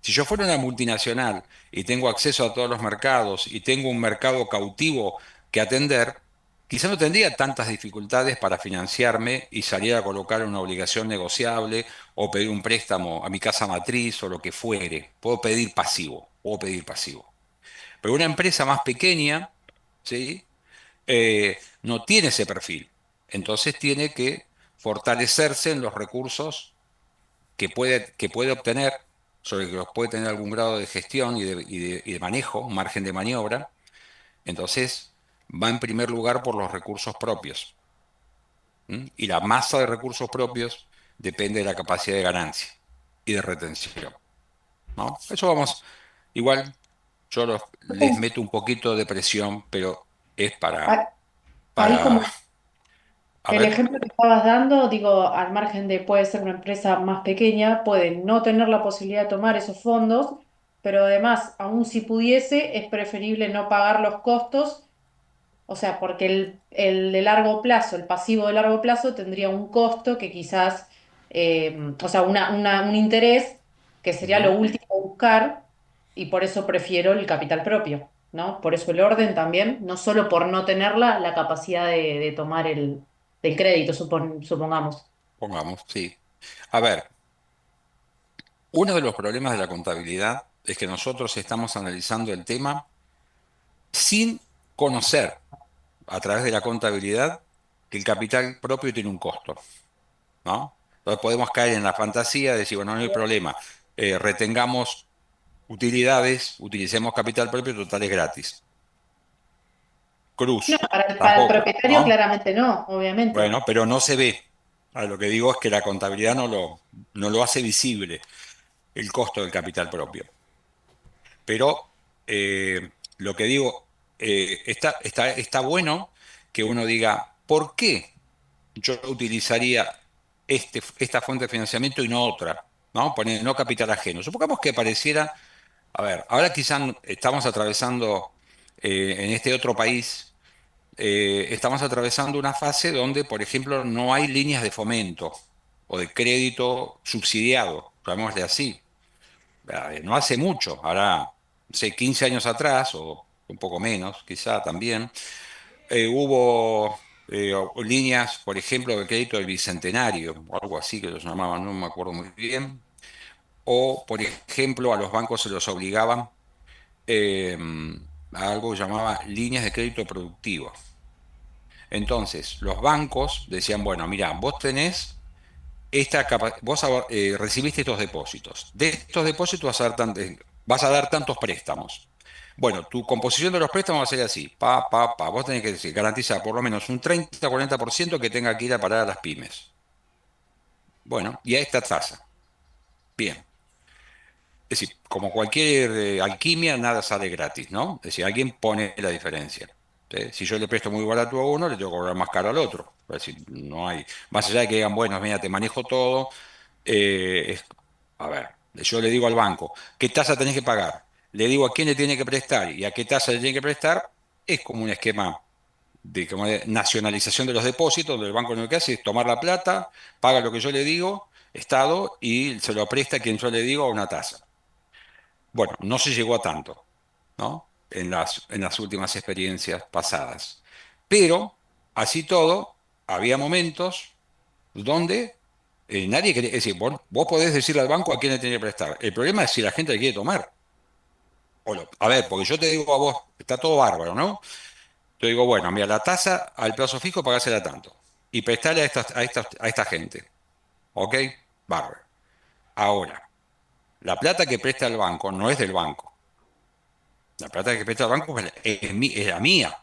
Si yo fuera una multinacional y tengo acceso a todos los mercados y tengo un mercado cautivo que atender, quizá no tendría tantas dificultades para financiarme y salir a colocar una obligación negociable o pedir un préstamo a mi casa matriz o lo que fuere. Puedo pedir pasivo. Pero una empresa más pequeña, ¿sí? No tiene ese perfil. Entonces tiene que fortalecerse en los recursos que puede obtener, sobre que los puede tener algún grado de gestión y de manejo, un margen de maniobra, entonces va en primer lugar por los recursos propios. ¿M? Y la masa de recursos propios depende de la capacidad de ganancia y de retención, ¿no? Eso vamos, igual les meto un poquito de presión, pero es Ah, ahí para, como a el ver, ejemplo que estabas dando, digo, al margen de puede ser una empresa más pequeña, puede no tener la posibilidad de tomar esos fondos, pero además, aun si pudiese, es preferible no pagar los costos. O sea, porque el de largo plazo, el pasivo de largo plazo tendría un costo que quizás, o sea, un interés que sería ujú, lo último a buscar y por eso prefiero el capital propio, ¿no? Por eso el orden también, no solo por no tener la capacidad de tomar del crédito, supongamos. pongamos, sí. A ver, uno de los problemas de la contabilidad es que nosotros estamos analizando el tema sin conocer a través de la contabilidad que el capital propio tiene un costo, ¿no? Entonces podemos caer en la fantasía de decir, bueno, no hay problema, retengamos utilidades, utilicemos capital propio, total es gratis. No, Cruz, para el tampoco, propietario ¿no? claramente no, obviamente. Bueno, pero no se ve. Lo que digo es que la contabilidad no lo hace visible, el costo del capital propio. Pero lo que digo, está bueno que uno diga, ¿por qué yo utilizaría esta fuente de financiamiento y no otra? ¿No? Poner, no capital ajeno. Supongamos que pareciera, a ver, ahora quizás estamos atravesando en este otro país, estamos atravesando una fase donde, por ejemplo, no hay líneas de fomento o de crédito subsidiado, llamémosle así. No hace mucho, ahora, no sé, 15 años atrás, o un poco menos, quizá también, hubo líneas, por ejemplo, de crédito del Bicentenario, o algo así que lo llamaban, no me acuerdo muy bien, o, por ejemplo, a los bancos se los obligaban eh, a algo que llamaba líneas de crédito productivo. Entonces, los bancos decían, bueno, mira, vos tenés recibiste estos depósitos. De estos depósitos vas a dar tantos préstamos. Bueno, tu composición de los préstamos va a ser así. Pa. Vos tenés que decir, garantizar por lo menos un 30-40% que tenga que ir a parar a las pymes. Bueno, y a esta tasa. Bien. Es decir, como cualquier alquimia, nada sale gratis, ¿no? Es decir, alguien pone la diferencia. ¿Sí? Si yo le presto muy barato a uno, le tengo que cobrar más caro al otro. Es decir, no hay. Más allá de que digan, bueno, mira, te manejo todo. A ver, yo le digo al banco, ¿qué tasa tenés que pagar? le digo a quién le tiene que prestar y a qué tasa le tiene que prestar, es como un esquema como de nacionalización de los depósitos, donde el banco lo que hace es tomar la plata, paga lo que yo le digo, Estado, y se lo presta a quien yo le digo a una tasa. Bueno, no se llegó a tanto, ¿no? En las últimas experiencias pasadas. Pero, así todo, había momentos donde nadie quería, es decir, vos podés decirle al banco a quién le tiene que prestar. El problema es si la gente le quiere tomar. A ver, porque yo te digo a vos, está todo bárbaro, ¿no? Yo digo, bueno, mira, la tasa al plazo fijo pagásela tanto. Y prestarle a esta gente. ¿Ok? Bárbaro. Ahora, la plata que presta el banco no es del banco. La plata que presta el banco es la mía.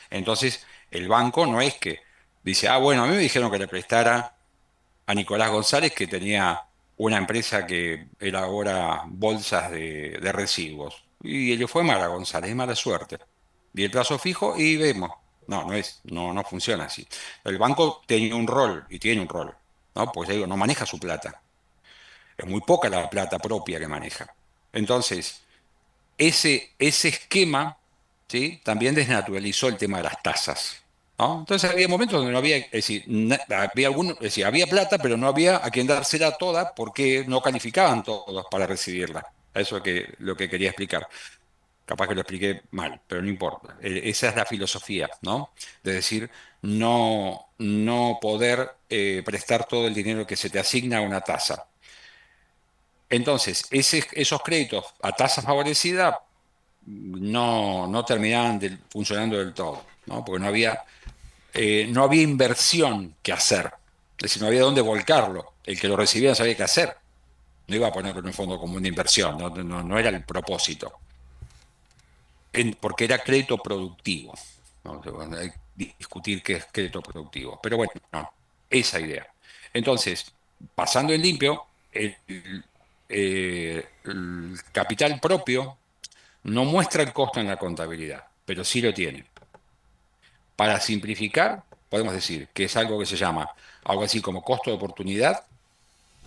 Entonces, el banco no es que dice, bueno, a mí me dijeron que le prestara a Nicolás González, que tenía una empresa que elabora bolsas de residuos. Y le fue mal a González, es mala suerte. Y el plazo fijo y vemos. No, no funciona así. El banco tenía un rol y tiene un rol, ¿no? Pues ya digo, no maneja su plata. Es muy poca la plata propia que maneja. Entonces, ese esquema, ¿sí? También desnaturalizó el tema de las tasas, ¿no? Entonces había momentos donde no había, es decir, es decir, había plata, pero no había a quien dársela toda porque no calificaban todos para recibirla. Eso es lo que quería explicar. Capaz que lo expliqué mal, pero no importa. Esa es la filosofía, ¿no? De decir, no poder prestar todo el dinero que se te asigna a una tasa. Entonces, esos créditos a tasa favorecida no terminaban funcionando del todo, ¿no? Porque no había inversión que hacer. Es decir, no había dónde volcarlo. El que lo recibía no sabía qué hacer. No iba a ponerlo en un fondo como una inversión, no era el propósito. Porque era crédito productivo, ¿no? Bueno, hay que discutir qué es crédito productivo. Pero bueno, no, esa idea. Entonces, pasando en limpio, el capital propio no muestra el costo en la contabilidad, pero sí lo tiene. Para simplificar, podemos decir que es algo que se llama algo así como costo de oportunidad,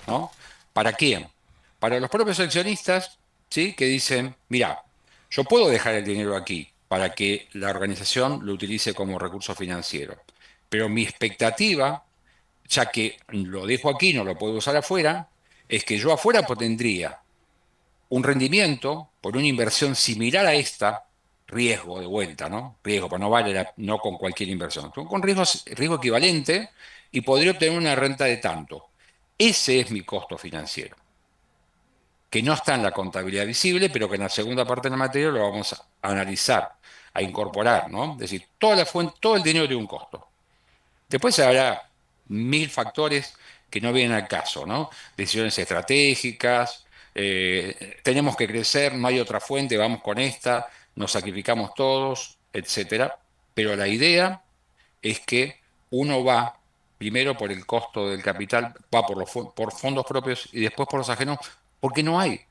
¿no? ¿Para quién? Para los propios accionistas, ¿sí? Que dicen, mira, yo puedo dejar el dinero aquí para que la organización lo utilice como recurso financiero, pero mi expectativa, ya que lo dejo aquí, no lo puedo usar afuera, es que yo afuera tendría un rendimiento por una inversión similar a esta, riesgo de vuelta, ¿no? Riesgo, pero no vale no con cualquier inversión, con riesgo equivalente y podría obtener una renta de tanto. Ese es mi costo financiero, que no está en la contabilidad visible, pero que en la segunda parte de la materia lo vamos a analizar, a incorporar, ¿no? Es decir, todo el dinero tiene un costo. Después habrá mil factores que no vienen al caso, ¿no? Decisiones estratégicas, tenemos que crecer, no hay otra fuente, vamos con esta, nos sacrificamos todos, etcétera. Pero la idea es que uno va primero por el costo del capital, va por fondos propios y después por los ajenos, porque no hay.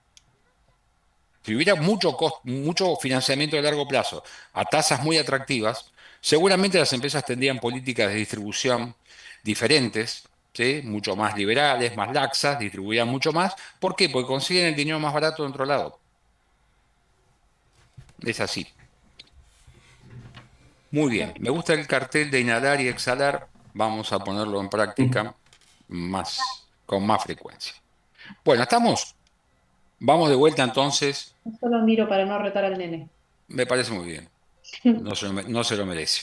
Si hubiera mucho financiamiento de largo plazo a tasas muy atractivas, seguramente las empresas tendrían políticas de distribución diferentes, ¿sí? Mucho más liberales, más laxas, distribuirían mucho más. ¿Por qué? Porque consiguen el dinero más barato de otro lado. Es así. Muy bien. Me gusta el cartel de inhalar y exhalar. Vamos a ponerlo en práctica con más frecuencia. Bueno, ¿estamos? Vamos de vuelta entonces. Solo miro para no retar al nene. Me parece muy bien. No se lo merece.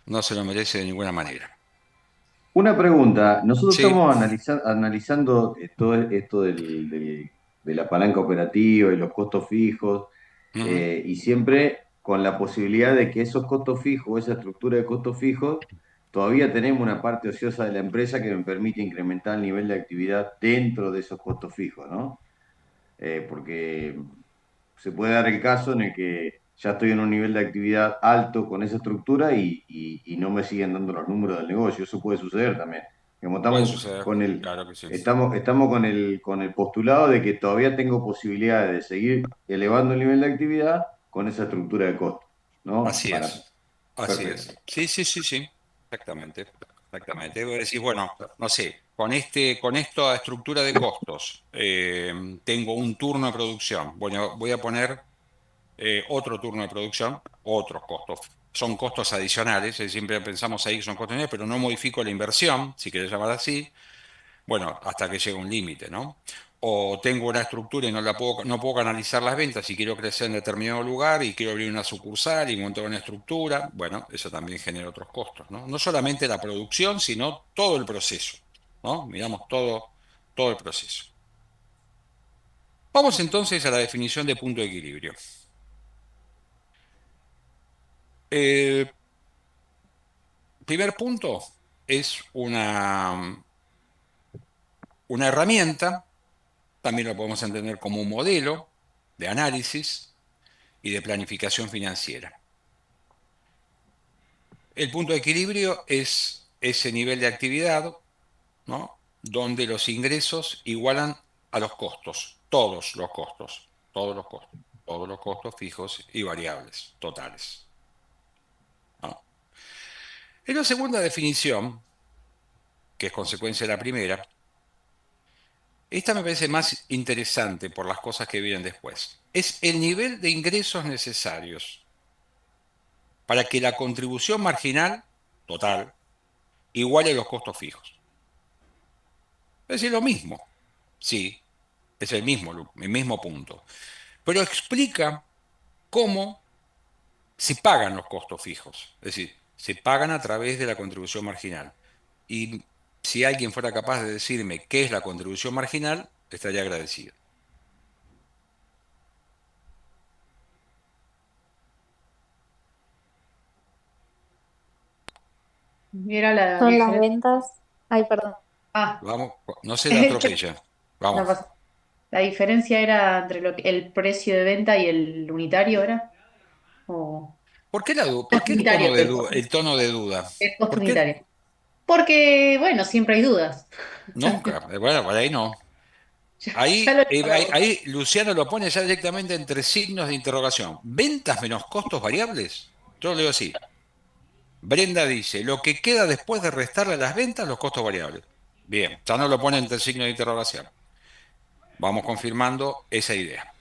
No se lo merece de ninguna manera. Una pregunta, nosotros Sí. estamos analizando todo esto de la palanca operativa y los costos fijos, Ujú. y siempre con la posibilidad de que esos costos fijos, esa estructura de costos fijos, todavía tenemos una parte ociosa de la empresa que me permite incrementar el nivel de actividad dentro de esos costos fijos, ¿no? Porque se puede dar el caso en el que ya estoy en un nivel de actividad alto con esa estructura y no me siguen dando los números del negocio. Eso puede suceder también. Como Puede estamos suceder, con claro que sí. estamos con el postulado de que todavía tengo posibilidades de seguir elevando el nivel de actividad con esa estructura de costo, ¿no? Así es, así Perfecto. es. Sí, sí, sí, sí, exactamente. Exactamente. Vos decís, bueno, no sé, con esta estructura de costos, tengo un turno de producción. Bueno, voy a poner otro turno de producción, otros costos. Son costos adicionales, siempre pensamos ahí que son costos adicionales, pero no modifico la inversión, si querés llamar así, bueno, hasta que llega un límite, ¿no? O tengo una estructura y no puedo canalizar las ventas y quiero crecer en determinado lugar y quiero abrir una sucursal y montar una estructura, bueno, eso también genera otros costos, ¿no? No solamente la producción, sino todo el proceso, ¿no? Miramos todo el proceso. Vamos entonces a la definición de punto de equilibrio. El primer punto es una herramienta, también lo podemos entender como un modelo de análisis y de planificación financiera. El punto de equilibrio es ese nivel de actividad, ¿no? Donde los ingresos igualan a los costos, todos los costos fijos y variables, totales, ¿no? En la segunda definición, que es consecuencia de la primera, esta me parece más interesante por las cosas que vienen después. Es el nivel de ingresos necesarios para que la contribución marginal total iguale los costos fijos. Es decir, lo mismo. Sí, es el mismo punto. Pero explica cómo se pagan los costos fijos. Es decir, se pagan a través de la contribución marginal. Y si alguien fuera capaz de decirme qué es la contribución marginal, estaría agradecido. Y era la Son las diferencia. ventas. Ay, perdón. Ah, Vamos, no se la atropella. no Vamos. pasa. La diferencia era entre el precio de venta y el unitario, ¿era? O ¿Por costo qué unitario, el tono de duda? el costo ¿Por qué unitario. Porque, bueno, siempre hay dudas. nunca? Bueno, por ahí no. Ya lo charlamos. Ahí Luciano lo pone ya directamente entre signos de interrogación. ¿Ventas menos costos variables? Yo lo leo así. Brenda dice, lo que queda después de restarle a las ventas, los costos variables. Bien, ya no lo pone entre signos de interrogación. Vamos confirmando esa idea.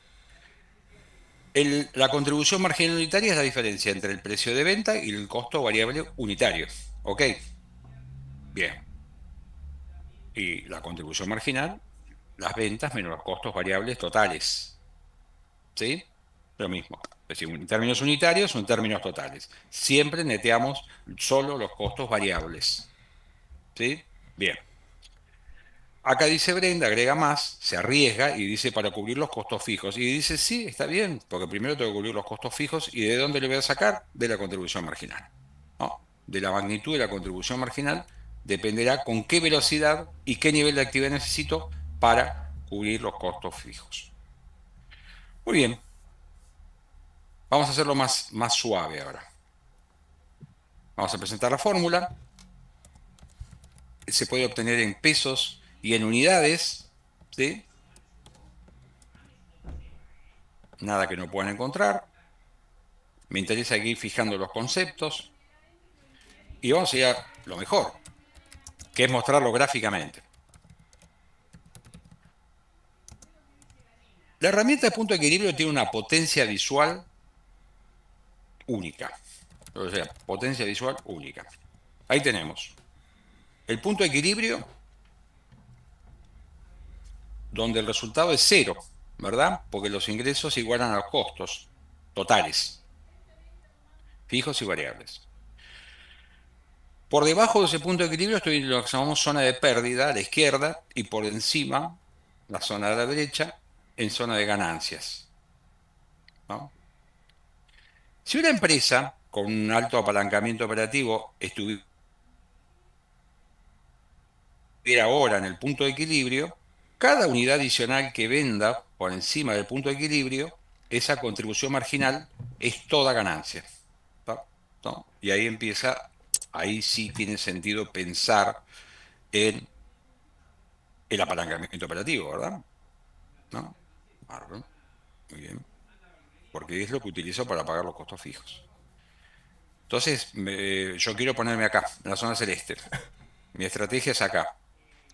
La contribución marginal unitaria es la diferencia entre el precio de venta y el costo variable unitario. ¿Ok? Bien. Y la contribución marginal, las ventas menos los costos variables totales. ¿Sí? Lo mismo. Es decir, en términos unitarios o en términos totales. Siempre neteamos solo los costos variables. ¿Sí? Bien. Acá dice Brenda, agrega más, se arriesga y dice para cubrir los costos fijos. Y dice, sí, está bien, porque primero tengo que cubrir los costos fijos y ¿de dónde le voy a sacar? De la contribución marginal. ¿No? De la magnitud de la contribución marginal dependerá con qué velocidad y qué nivel de actividad necesito para cubrir los costos fijos. Muy bien, vamos a hacerlo más suave ahora. Vamos a presentar la fórmula. Se puede obtener en pesos y en unidades, ¿sí? Nada que no puedan encontrar. Me interesa ir fijando los conceptos y vamos a ir a lo mejor, que es mostrarlo gráficamente. La herramienta de punto de equilibrio tiene una potencia visual única. O sea, potencia visual única. Ahí tenemos el punto de equilibrio donde el resultado es cero, ¿verdad? Porque los ingresos igualan a los costos totales, fijos y variables. Por debajo de ese punto de equilibrio estoy en lo que llamamos zona de pérdida a la izquierda y por encima, la zona de la derecha, en zona de ganancias, ¿no? Si una empresa con un alto apalancamiento operativo estuviera ahora en el punto de equilibrio, cada unidad adicional que venda por encima del punto de equilibrio, esa contribución marginal es toda ganancia, ¿no? ¿No? Y ahí empieza, ahí sí tiene sentido pensar en el apalancamiento operativo, ¿verdad? ¿No? Bárbaro, muy bien. Porque es lo que utilizo para pagar los costos fijos. Entonces, yo quiero ponerme acá, en la zona celeste. Mi estrategia es acá.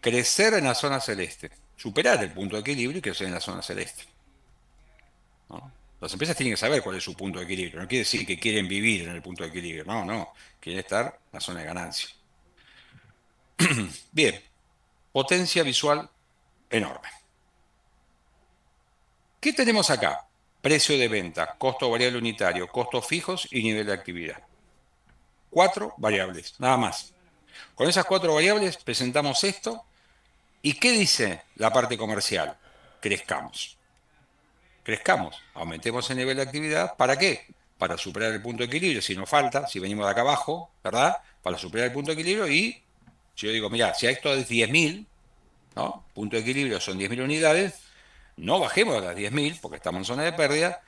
Crecer en la zona celeste. Superar el punto de equilibrio y crecer en la zona celeste. ¿No? Las empresas tienen que saber cuál es su punto de equilibrio. No quiere decir que quieren vivir en el punto de equilibrio. No, no. Quieren estar en la zona de ganancia. Bien. Potencia visual enorme. ¿Qué tenemos acá? Precio de venta, costo variable unitario, costos fijos y nivel de actividad. 4 variables, nada más. Con esas 4 variables presentamos esto. ¿Y qué dice la parte comercial? Crezcamos. Crezcamos, aumentemos el nivel de actividad. ¿Para qué? Para superar el punto de equilibrio, si nos falta, si venimos de acá abajo, ¿verdad? Para superar el punto de equilibrio y si yo digo, mira, si esto es 10.000, ¿no? Punto de equilibrio son 10.000 unidades, no bajemos a las 10.000 porque estamos en zona de pérdida,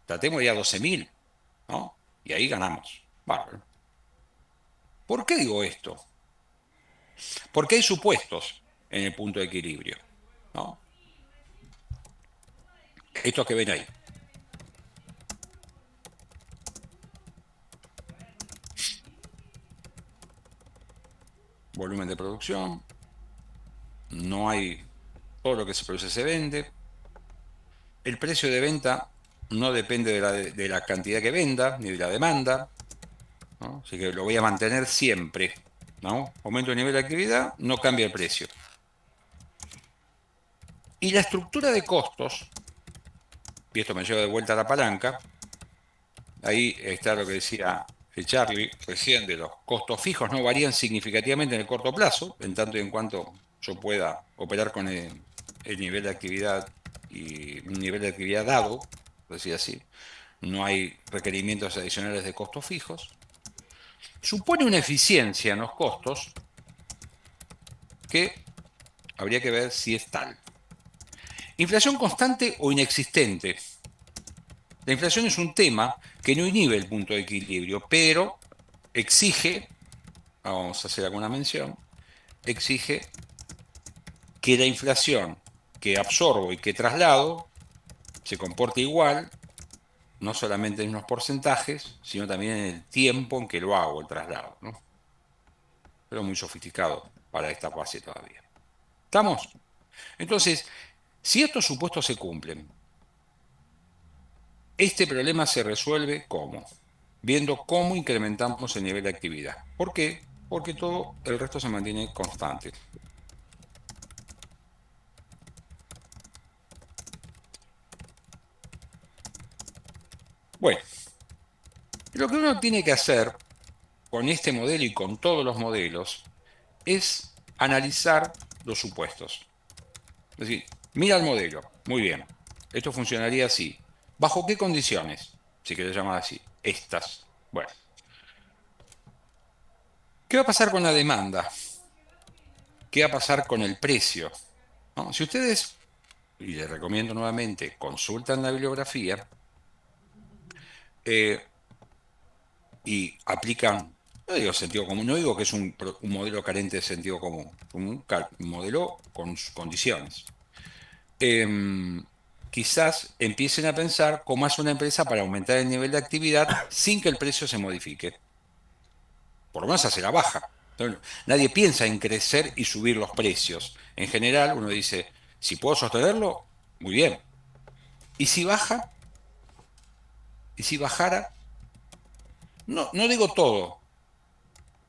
tratemos ya 12.000, ¿no? Y ahí ganamos. Bárbaro. ¿Por qué digo esto? Porque hay supuestos en el punto de equilibrio, ¿no? Estos que ven ahí. Volumen de producción, no hay, todo lo que se produce se vende. El precio de venta no depende de la cantidad que venda, ni de la demanda, ¿no? Así que lo voy a mantener siempre, ¿no? Aumento el nivel de actividad, no cambia el precio. Y la estructura de costos, y esto me lleva de vuelta a la palanca, ahí está lo que decía Charlie recién, de los costos fijos no varían significativamente en el corto plazo, en tanto y en cuanto yo pueda operar con el nivel de actividad y un nivel de actividad dado, decía así, no hay requerimientos adicionales de costos fijos. Supone una eficiencia en los costos que habría que ver si es tal. Inflación constante o inexistente. La inflación es un tema que no inhibe el punto de equilibrio, pero exige, vamos a hacer alguna mención, exige que la inflación que absorbo y que traslado se comporte igual, no solamente en unos porcentajes, sino también en el tiempo en que lo hago, el traslado, ¿no? Pero muy sofisticado para esta fase todavía. ¿Estamos? Entonces, si estos supuestos se cumplen, este problema se resuelve ¿cómo? Viendo cómo incrementamos el nivel de actividad. ¿Por qué? Porque todo el resto se mantiene constante. Bueno, lo que uno tiene que hacer con este modelo y con todos los modelos es analizar los supuestos. Es decir, mira el modelo, muy bien, esto funcionaría así. ¿Bajo qué condiciones? Si querés llamar así, estas. Bueno, ¿qué va a pasar con la demanda? ¿Qué va a pasar con el precio? ¿No? Si ustedes, y les recomiendo nuevamente, consultan la bibliografía eh, y aplican, no digo sentido común, no digo que es un modelo carente de sentido común, un modelo con sus condiciones. Quizás empiecen a pensar cómo hace una empresa para aumentar el nivel de actividad sin que el precio se modifique. Por lo menos hacia la baja. Entonces, nadie piensa en crecer y subir los precios. En general, uno dice, si puedo sostenerlo, muy bien. ¿Y si baja? ¿Y si bajara? No, no digo todo.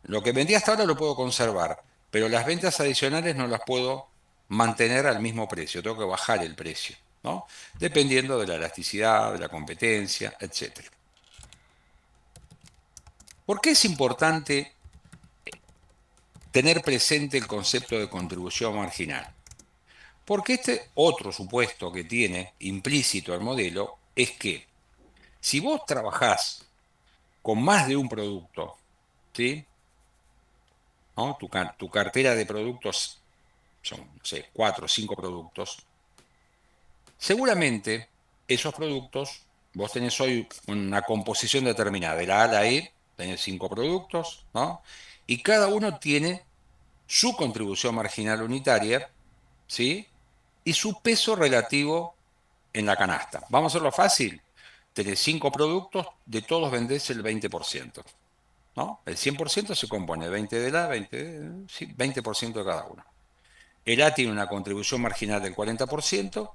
Lo que vendí hasta ahora lo puedo conservar, pero las ventas adicionales no las puedo mantener al mismo precio. Tengo que bajar el precio, ¿no? Dependiendo de la elasticidad, de la competencia, etcétera. ¿Por qué es importante tener presente el concepto de contribución marginal? Porque este otro supuesto que tiene implícito el modelo es que si vos trabajás con más de un producto, ¿sí? ¿No? Tu cartera de productos son, no sé, 4 o 5 productos, seguramente esos productos, vos tenés hoy una composición determinada, de la A a la E, tenés 5 productos, ¿no? Y cada uno tiene su contribución marginal unitaria, ¿sí? Y su peso relativo en la canasta. Vamos a hacerlo fácil. Tenés 5 productos, de todos vendés el 20%, ¿no? El 100% se compone de 20 de la, 20, sí, 20% de cada uno. El A tiene una contribución marginal del 40%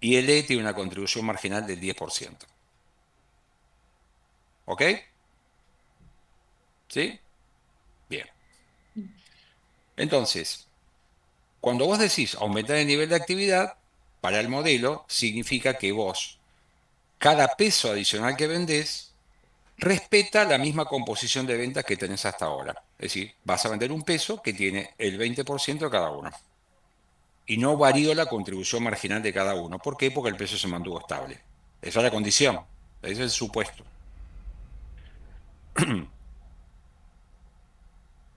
y el E tiene una contribución marginal del 10%. ¿Ok? ¿Sí? Bien. Entonces, cuando vos decís aumentar el nivel de actividad, para el modelo significa que vos, cada peso adicional que vendés, respeta la misma composición de ventas que tenés hasta ahora. Es decir, vas a vender un peso que tiene el 20% de cada uno. Y no varío la contribución marginal de cada uno. ¿Por qué? Porque el precio se mantuvo estable. Esa es la condición. Ese es el supuesto.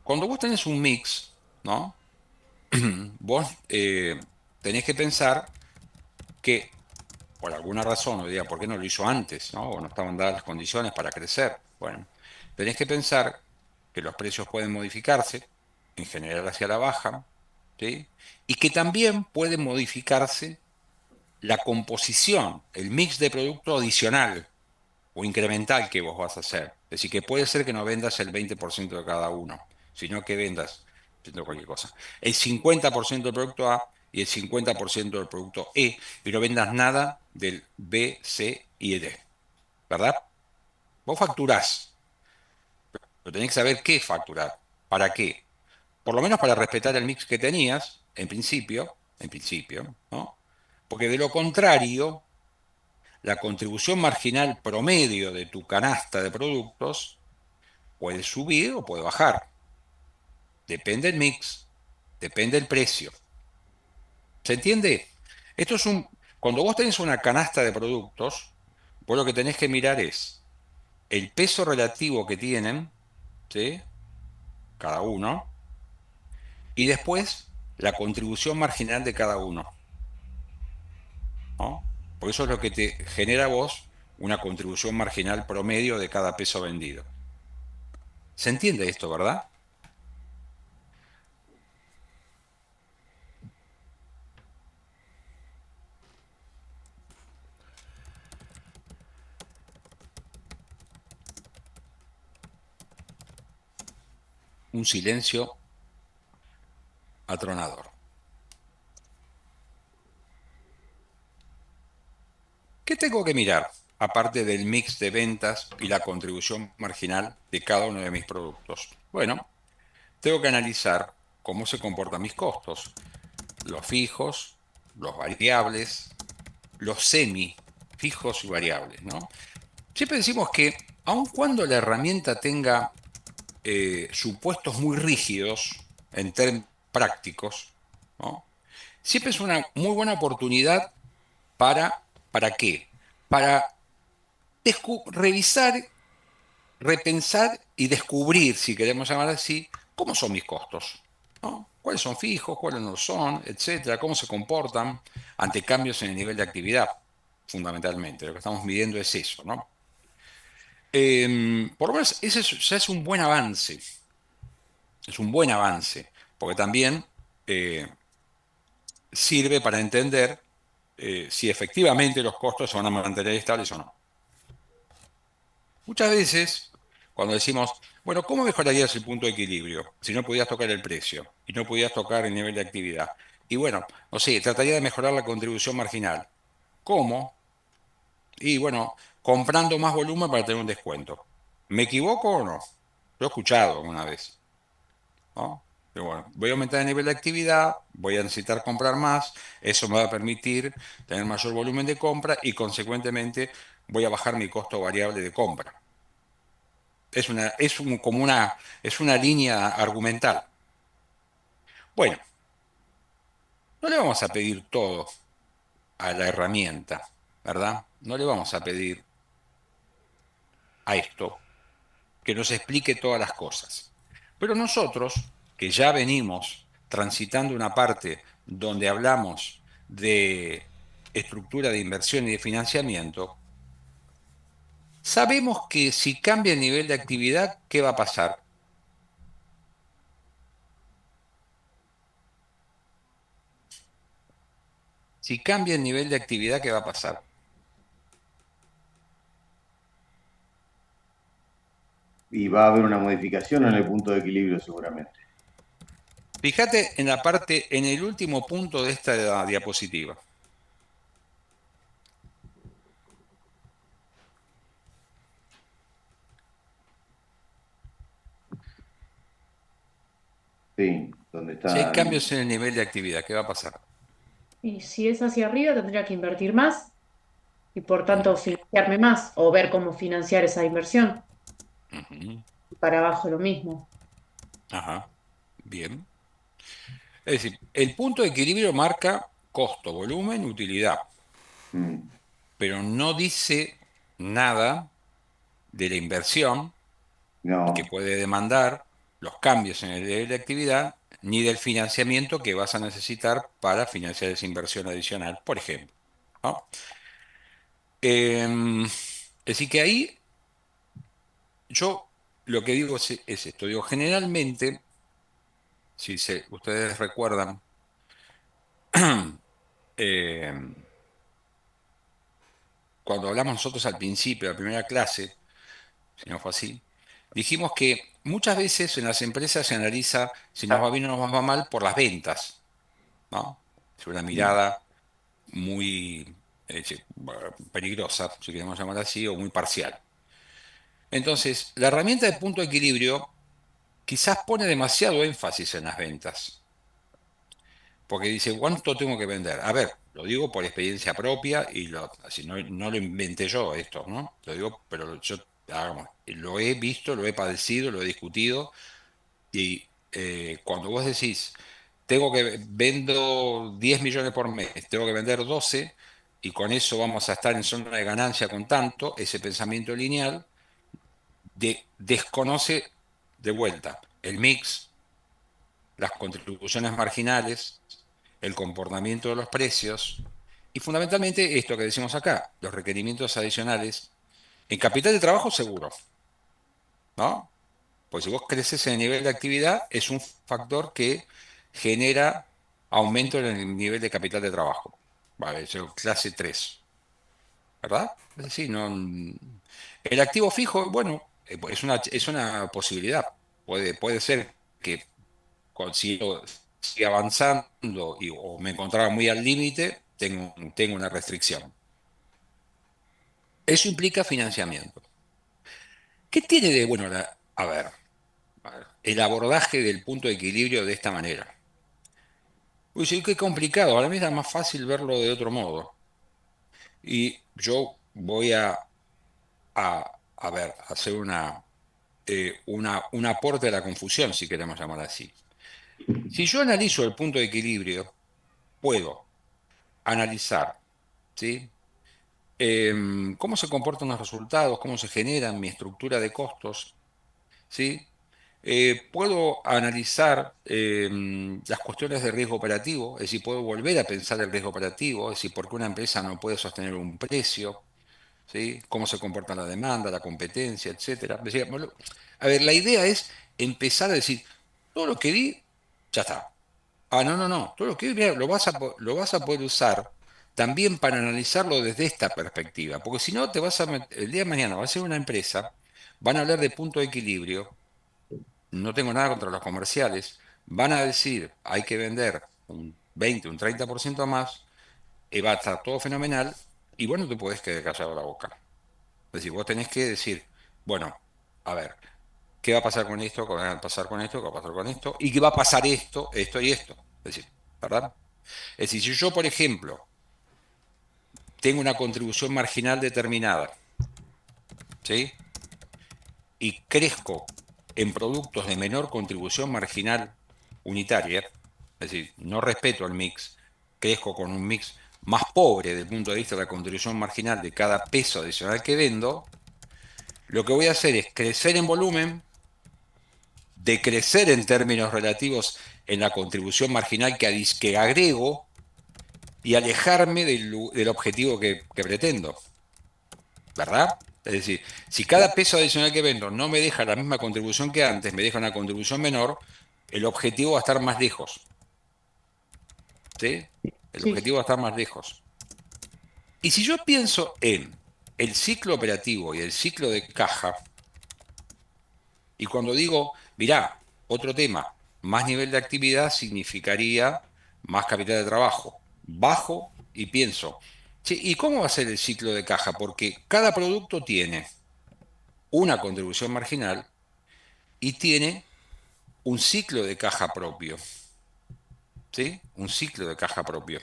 Cuando vos tenés un mix, ¿no? Vos tenés que pensar que, por alguna razón, o diga, ¿por qué no lo hizo antes? ¿No? O no estaban dadas las condiciones para crecer. Bueno, tenés que pensar que los precios pueden modificarse, en general hacia la baja, ¿sí? Y que también puede modificarse la composición, el mix de producto adicional o incremental que vos vas a hacer. Es decir, que puede ser que no vendas el 20% de cada uno, sino que vendas, haciendo cualquier cosa, el 50% del producto A y el 50% del producto E, y no vendas nada del B, C y el D, ¿verdad? Vos facturás, pero tenés que saber qué facturar, para qué. Por lo menos para respetar el mix que tenías, en principio, ¿no? Porque de lo contrario, la contribución marginal promedio de tu canasta de productos puede subir o puede bajar. Depende del mix, depende del precio. ¿Se entiende? Esto es un. Cuando vos tenés una canasta de productos, vos lo que tenés que mirar es el peso relativo que tienen, ¿sí? Cada uno, y después la contribución marginal de cada uno, ¿no? Porque eso es lo que te genera a vos una contribución marginal promedio de cada peso vendido. ¿Se entiende esto, verdad? Un silencio atronador. ¿Qué tengo que mirar, aparte del mix de ventas y la contribución marginal de cada uno de mis productos? Bueno, tengo que analizar cómo se comportan mis costos, los fijos, los variables, los semi fijos y variables, ¿no? Siempre decimos que aun cuando la herramienta tenga supuestos muy rígidos en términos prácticos, ¿no? Siempre es una muy buena oportunidad ¿para qué? Para revisar, repensar y descubrir, si queremos llamar así, cómo son mis costos, ¿no? ¿Cuáles son fijos, cuáles no son, etcétera? ¿Cómo se comportan ante cambios en el nivel de actividad? Fundamentalmente, lo que estamos midiendo es eso, ¿no? Por lo menos ese ya es un buen avance, es un buen avance, porque también eh, sirve para entender si efectivamente los costos se van a mantener estables o no. Muchas veces, cuando decimos, bueno, ¿cómo mejorarías el punto de equilibrio si no podías tocar el precio y no podías tocar el nivel de actividad? Y bueno, no sé, trataría de mejorar la contribución marginal. ¿Cómo? Y bueno, comprando más volumen para tener un descuento. ¿Me equivoco o no? Lo he escuchado una vez, ¿no? Pero bueno, voy a aumentar el nivel de actividad, voy a necesitar comprar más, eso me va a permitir tener mayor volumen de compra y consecuentemente voy a bajar mi costo variable de compra. Es una línea argumental. Bueno, no le vamos a pedir todo a la herramienta, ¿verdad? No le vamos a pedir a esto que nos explique todas las cosas. Pero nosotros, que ya venimos transitando una parte donde hablamos de estructura de inversión y de financiamiento, sabemos que si cambia el nivel de actividad, ¿qué va a pasar? Si cambia el nivel de actividad, ¿qué va a pasar? y va a haber una modificación en el punto de equilibrio seguramente. Fíjate en la parte, en el último punto de esta diapositiva. Sí, donde Si hay está. cambios en el nivel de actividad, ¿qué va a pasar? Y si es hacia arriba, tendría que invertir más y por tanto Mm, financiarme más o ver cómo financiar esa inversión. ujú, Para abajo lo mismo. ajá, bien. Es decir, el punto de equilibrio marca costo, volumen, utilidad, Mm, pero no dice nada de la inversión que no, puede demandar los cambios en el nivel de actividad, ni del financiamiento que vas a necesitar para financiar esa inversión adicional, por ejemplo. ¿No? Es decir, que ahí yo lo que digo es esto. Digo, generalmente, si ustedes recuerdan, eh, cuando hablamos nosotros al principio, la primera clase, si no fue así, dijimos que muchas veces en las empresas se analiza si nos va bien o nos va mal por las ventas, ¿no? Es una mirada muy sí, peligrosa, si queremos llamar así, o muy parcial. Entonces, la herramienta de punto de equilibrio quizás pone demasiado énfasis en las ventas, porque dice, ¿cuánto tengo que vender? A ver, lo digo por experiencia propia y así, no lo inventé yo esto, ¿no? Lo digo, pero yo lo he visto, lo he padecido, lo he discutido y cuando vos decís, vendo 10 millones por mes, tengo que vender 12 y con eso vamos a estar en zona de ganancia con tanto, ese pensamiento lineal desconoce de vuelta el mix, las contribuciones marginales, el comportamiento de los precios y fundamentalmente esto que decimos acá, los requerimientos adicionales en capital de trabajo seguro, ¿no? Pues si vos creces en el nivel de actividad, es un factor que genera aumento en el nivel de capital de trabajo. Vale, eso es clase 3, ¿verdad? Es decir, no, el activo fijo, bueno, es una posibilidad. Puede ser que siga avanzando o me encontraba muy al límite, tengo una restricción. Eso implica financiamiento. ¿Qué tiene de bueno a ver, el abordaje del punto de equilibrio de esta manera? Uy, sí, qué complicado. Para mí era más fácil verlo de otro modo. Y yo voy a ver, hacer un aporte a la confusión, si queremos llamar así. Si yo analizo el punto de equilibrio, puedo analizar, ¿sí? Cómo se comportan los resultados, cómo se generan, mi estructura de costos, ¿sí? Puedo analizar las cuestiones de riesgo operativo, es decir, puedo volver a pensar el riesgo operativo, es decir, por qué una empresa no puede sostener un precio, ¿sí? Cómo se comporta la demanda, la competencia, etcétera. Es decir, a ver, la idea es empezar a decir, todo lo que vi, ya está. Ah, no, no, no, todo lo que vi, mira, lo vas a poder usar también para analizarlo desde esta perspectiva, porque si no, el día de mañana va a ser una empresa, van a hablar de punto de equilibrio, no tengo nada contra los comerciales, van a decir, hay que vender un 20, un 30% más, y va a estar todo fenomenal, y bueno, te puedes quedar callado la boca. Es decir, vos tenés que decir, bueno, a ver, ¿qué va a pasar con esto? ¿Qué va a pasar con esto? ¿Qué va a pasar con esto? ¿Y qué va a pasar esto y esto? Es decir, ¿verdad? Es decir, si yo, por ejemplo, tengo una contribución marginal determinada, ¿sí? Y crezco en productos de menor contribución marginal unitaria, es decir, no respeto el mix, crezco con un mix más pobre desde el punto de vista de la contribución marginal de cada peso adicional que vendo, lo que voy a hacer es crecer en volumen, decrecer en términos relativos en la contribución marginal que agrego y alejarme del objetivo que pretendo, ¿verdad? Es decir, si cada peso adicional que vendo no me deja la misma contribución que antes, me deja una contribución menor, el objetivo va a estar más lejos, ¿sí? El Sí, objetivo va a estar más lejos. Y si yo pienso en el ciclo operativo y el ciclo de caja, Y cuando digo, mirá, otro tema, más nivel de actividad significaría más capital de trabajo. Bajo y pienso, che, ¿y cómo va a ser el ciclo de caja? Porque cada producto tiene una contribución marginal y tiene un ciclo de caja propio, ¿sí? Un ciclo de caja propio.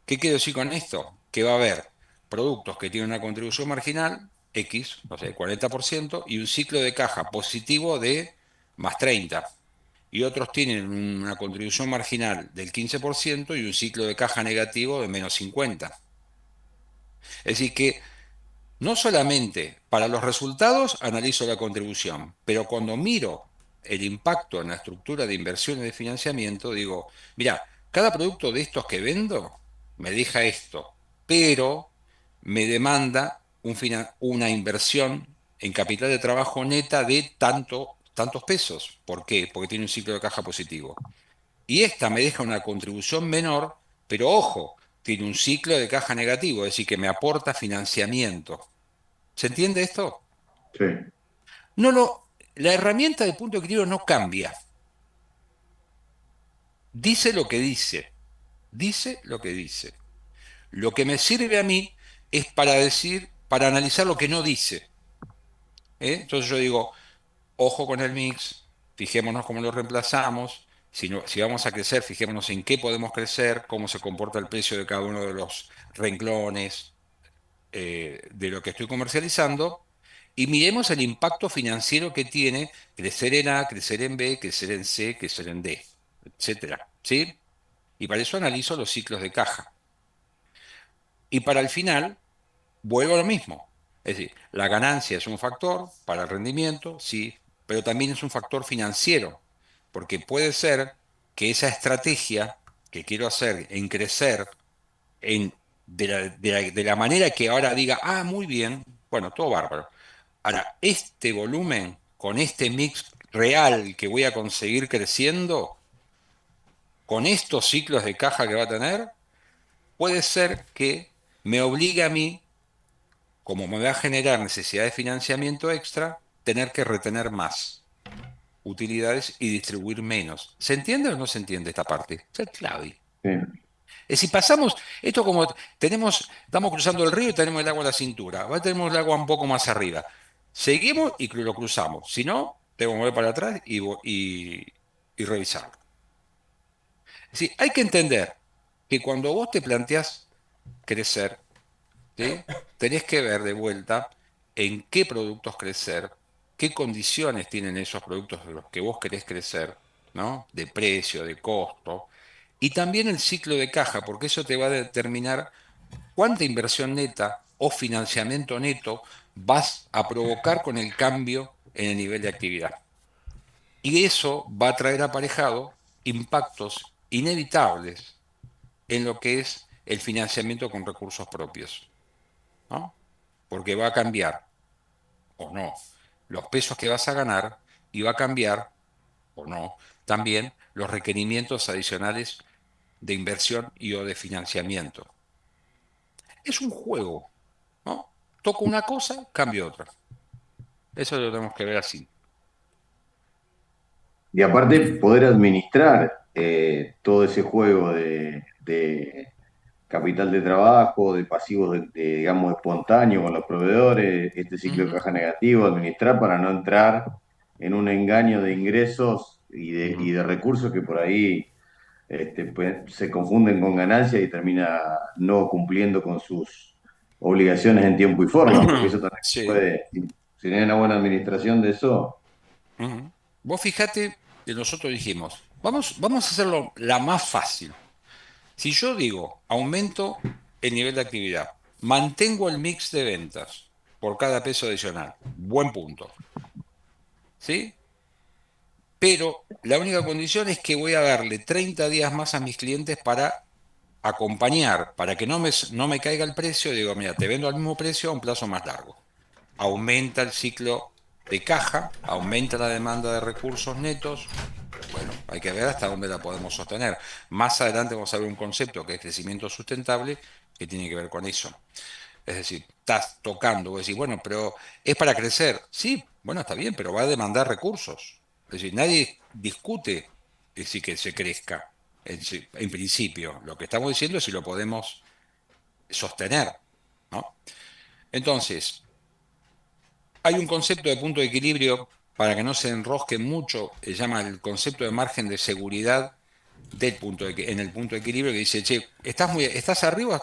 ¿Qué quiero decir con esto? Que va a haber productos que tienen una contribución marginal, X, no sé, 40%, y un ciclo de caja positivo de más 30. Y otros tienen una contribución marginal del 15% y un ciclo de caja negativo de menos 50. Es decir, que no solamente para los resultados analizo la contribución, pero cuando miro el impacto en la estructura de inversiones de financiamiento, digo, mira, cada producto de estos que vendo me deja esto, pero me demanda una inversión en capital de trabajo neta de tantos pesos. ¿Por qué? Porque tiene un ciclo de caja positivo. Y esta me deja una contribución menor, pero ojo, tiene un ciclo de caja negativo, es decir, que me aporta financiamiento. ¿Se entiende esto? Sí, No lo, la herramienta de punto de equilibrio no cambia. Dice lo que dice. Dice lo que dice. Lo que me sirve a mí es para decir, para analizar lo que no dice. Entonces yo digo, ojo con el mix, fijémonos cómo lo reemplazamos. Si vamos a crecer, fijémonos en qué podemos crecer, cómo se comporta el precio de cada uno de los renglones, de lo que estoy comercializando y miremos el impacto financiero que tiene crecer en A, crecer en B, crecer en C, crecer en D, etcétera. ¿Sí? Y para eso analizo los ciclos de caja. Y para el final, vuelvo a lo mismo. Es decir, la ganancia es un factor para el rendimiento, sí, pero también es un factor financiero, porque puede ser que esa estrategia que quiero hacer en crecer en, de la manera que ahora diga, ah, muy bien, bueno, todo bárbaro. Ahora, este volumen, con este mix real que voy a conseguir creciendo, con estos ciclos de caja que va a tener, puede ser que me obligue a mí, como me va a generar necesidad de financiamiento extra, tener que retener más utilidades y distribuir menos. ¿Se entiende o no se entiende esta parte? Es clave. sí. Es si pasamos, esto como estamos cruzando el río y tenemos el agua a la cintura, ahora tenemos el agua un poco más arriba. Seguimos y lo cruzamos. Si no, tengo que volver para atrás y revisarlo. Es decir, hay que entender que cuando vos te planteás crecer, ¿sí? Tenés que ver de vuelta en qué productos crecer, qué condiciones tienen esos productos de los que vos querés crecer, ¿no? De precio, de costo, y también el ciclo de caja, porque eso te va a determinar cuánta inversión neta o financiamiento neto vas a provocar con el cambio en el nivel de actividad. Y eso va a traer aparejado impactos inevitables en lo que es el financiamiento con recursos propios, ¿no? Porque va a cambiar, o no, los pesos que vas a ganar y va a cambiar, o no, también los requerimientos adicionales de inversión y o de financiamiento. Es un juego, ¿no? Toco una cosa, cambio otra. Eso lo tenemos que ver así. Y aparte poder administrar todo ese juego de capital de trabajo, de pasivos, digamos, espontáneos con los proveedores, este ciclo de Ujú, caja negativo, administrar para no entrar en un engaño de ingresos y ujú. de recursos que por ahí pues, se confunden con ganancias y termina no cumpliendo con sus obligaciones en tiempo y forma, porque eso también Sí. puede, si no hay una buena administración de eso, Ujú. Vos fijate que nosotros dijimos, vamos a hacerlo la más fácil. Si yo digo, aumento el nivel de actividad, mantengo el mix de ventas por cada peso adicional, buen punto, ¿sí? Pero la única condición es que voy a darle 30 días más a mis clientes para acompañar, para que no me caiga el precio, digo, mira, te vendo al mismo precio a un plazo más largo. Aumenta el ciclo de caja, aumenta la demanda de recursos netos. Bueno, hay que ver hasta dónde la podemos sostener. Más adelante vamos a ver un concepto que es crecimiento sustentable, que tiene que ver con eso. Es decir, estás tocando, vos decís, bueno, pero es para crecer. Sí, Bueno, está bien, pero va a demandar recursos. Es decir, nadie discute decir, que se crezca, en principio. Lo que estamos diciendo es si lo podemos sostener, ¿no? Entonces, hay un concepto de punto de equilibrio para que no se enrosque mucho, se llama el concepto de margen de seguridad en el punto de equilibrio, que dice, che, estás arriba,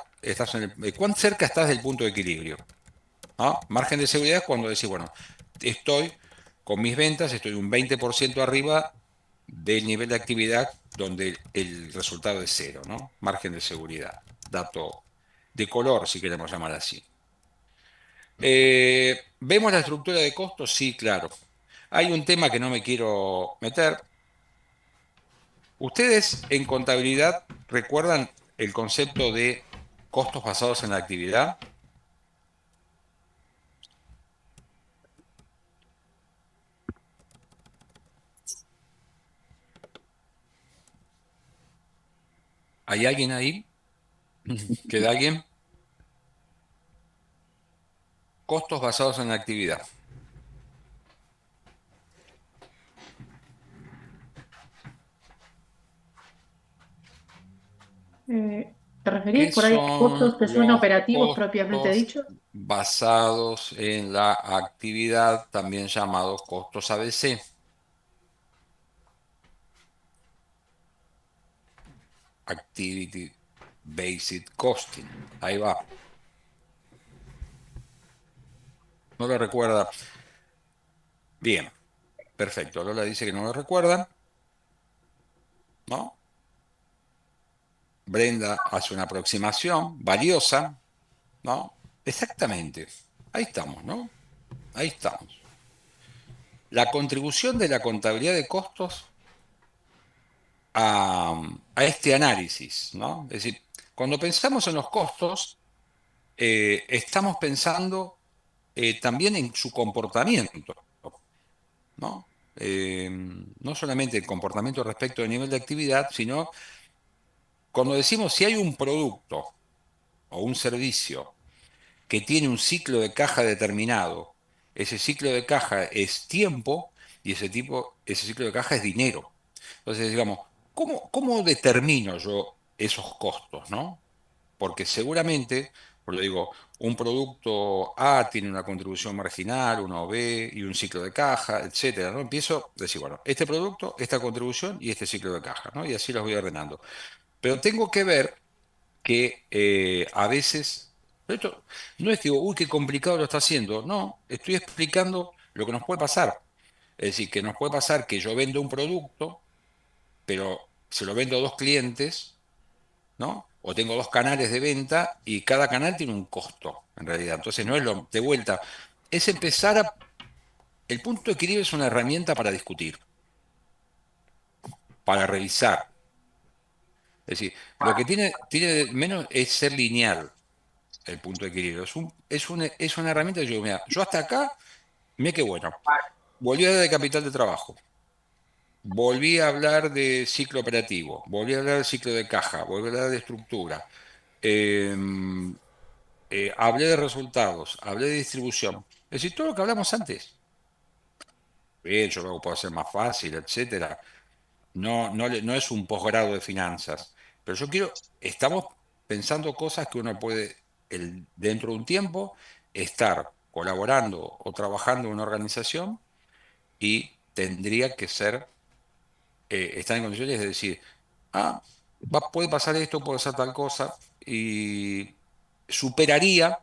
¿cuán cerca estás del punto de equilibrio? ¿No? Margen de seguridad es cuando decís, bueno, estoy con mis ventas, estoy un 20% arriba del nivel de actividad donde el resultado es cero, ¿no? Margen de seguridad, dato de color, si queremos llamar así. ¿Vemos la estructura de costos? Sí, claro. Hay un tema que no me quiero meter. ¿Ustedes en contabilidad recuerdan el concepto de costos basados en la actividad? ¿Hay alguien ahí? ¿Queda alguien? Costos basados en la actividad. ¿Te referís ¿Qué por ahí a costos son que son los operativos propiamente costos dichos? basados en la actividad, también llamados costos ABC? Activity Based Costing. Ahí va. ¿No lo recuerda? Bien, perfecto. Lola dice que no lo recuerda, ¿no? Brenda hace una aproximación valiosa, ¿no? Exactamente. Ahí estamos, ¿no? Ahí estamos. La contribución de la contabilidad de costos a este análisis, ¿no? Es decir, cuando pensamos en los costos, estamos pensando también en su comportamiento, ¿no? No solamente el comportamiento respecto del nivel de actividad, sino cuando decimos si hay un producto o un servicio que tiene un ciclo de caja determinado, ese ciclo de caja es tiempo y ese ciclo de caja es dinero. Entonces, digamos, ¿cómo determino yo esos costos, no? Porque seguramente, por lo digo, un producto A tiene una contribución marginal, uno B y un ciclo de caja, etcétera, ¿no? Empiezo a decir, bueno, este producto, esta contribución y este ciclo de caja, ¿no? Y así los voy ordenando. Pero tengo que ver que a veces, esto no es que digo, uy, qué complicado lo está haciendo, no, estoy explicando lo que nos puede pasar. Es decir, que nos puede pasar que yo vendo un producto, pero se lo vendo a dos clientes, ¿no? O tengo dos canales de venta y cada canal tiene un costo, en realidad. Entonces no es lo de vuelta, es empezar a... El punto de equilibrio es una herramienta para discutir, para revisar. Es decir, lo que tiene de menos es ser lineal el punto de equilibrio. Es una herramienta que yo digo, mira, yo hasta acá, mira qué bueno. Volví a hablar de capital de trabajo, volví a hablar de ciclo operativo, volví a hablar de ciclo de caja, volví a hablar de estructura, eh, hablé de resultados, hablé de distribución. Es decir, todo lo que hablamos antes. Bien, yo luego puedo hacer más fácil, etcétera. No, no es un posgrado de finanzas, pero estamos pensando cosas que uno puede, dentro de un tiempo, estar colaborando o trabajando en una organización y tendría que estar en condiciones de decir, ah, puede pasar esto, puede ser tal cosa, y superaría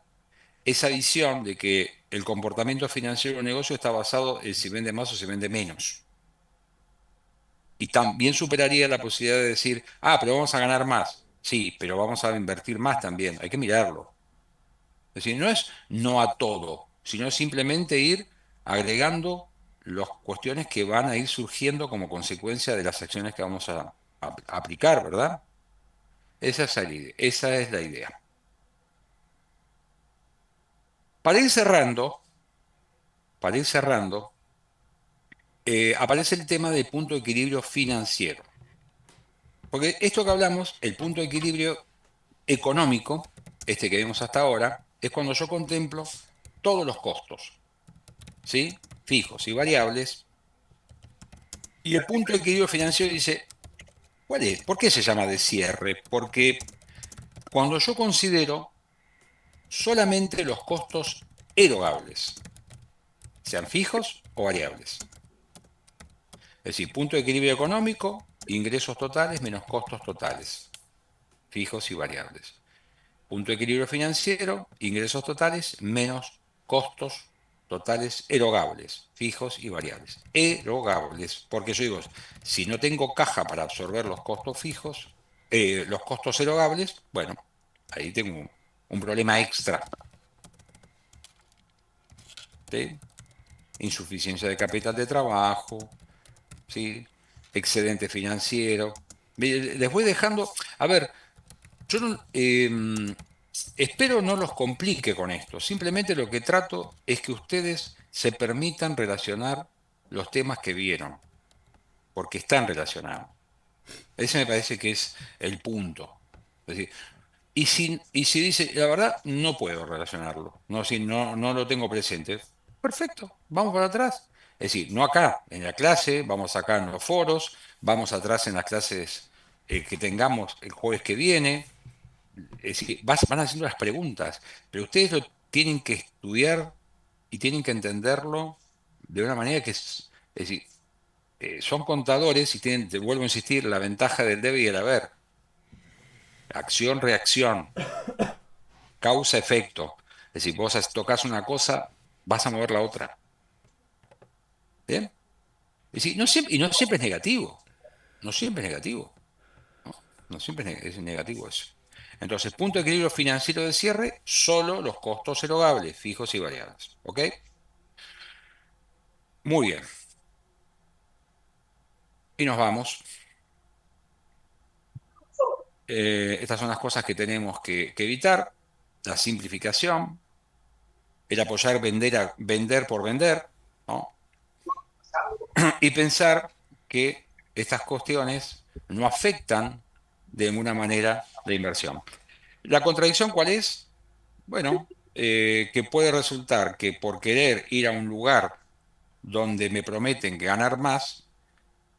esa visión de que el comportamiento financiero de un negocio está basado en si vende más o si vende menos. Y también superaría la posibilidad de decir, ah, pero vamos a ganar más. Sí, pero vamos a invertir más también. Hay que mirarlo. Es decir, no es no a todo, sino simplemente ir agregando las cuestiones que van a ir surgiendo como consecuencia de las acciones que vamos a aplicar, ¿verdad? Esa es la idea. Para ir cerrando, para ir cerrando, aparece el tema del punto de equilibrio financiero. Porque esto que hablamos, el punto de equilibrio económico, este que vemos hasta ahora, es cuando yo contemplo todos los costos, ¿sí? fijos y variables. Y el punto de equilibrio financiero dice, ¿cuál es? ¿Por qué se llama de cierre? Porque cuando yo considero solamente los costos erogables, sean fijos o variables. Es decir, punto de equilibrio económico, ingresos totales menos costos totales, fijos y variables. Punto de equilibrio financiero, ingresos totales menos costos totales erogables, fijos y variables. Erogables, porque yo digo, si no tengo caja para absorber los costos fijos, los costos erogables, bueno, ahí tengo un problema extra, ¿sí? Insuficiencia de capital de trabajo, ¿sí? Excedente financiero. Les voy dejando, a ver, yo no, espero no los complique con esto, simplemente lo que trato es que ustedes se permitan relacionar los temas que vieron, porque están relacionados. Ese me parece que es el punto. Es decir, y si dice, la verdad, no puedo relacionarlo, no, si no lo tengo presente, perfecto, vamos para atrás. Es decir, no acá, en la clase, vamos acá en los foros, vamos atrás en las clases que tengamos el jueves que viene. Es decir, van haciendo las preguntas, pero ustedes lo tienen que estudiar y tienen que entenderlo de una manera que es decir, son contadores y tienen, te vuelvo a insistir, la ventaja del debe y el haber. Acción-reacción, causa-efecto. Es decir, vos tocas una cosa, vas a mover la otra. ¿Bien? Es decir, y no siempre es negativo. No siempre es negativo. No, no siempre es negativo eso. Entonces, punto de equilibrio financiero de cierre, solo los costos erogables, fijos y variables. ¿Ok? Muy bien. Y nos vamos. Estas son las cosas que tenemos que evitar. La simplificación, el apoyar vender por vender, ¿no? Y pensar que estas cuestiones no afectan de ninguna manera la inversión. ¿La contradicción cuál es? Bueno, que puede resultar que por querer ir a un lugar donde me prometen ganar más,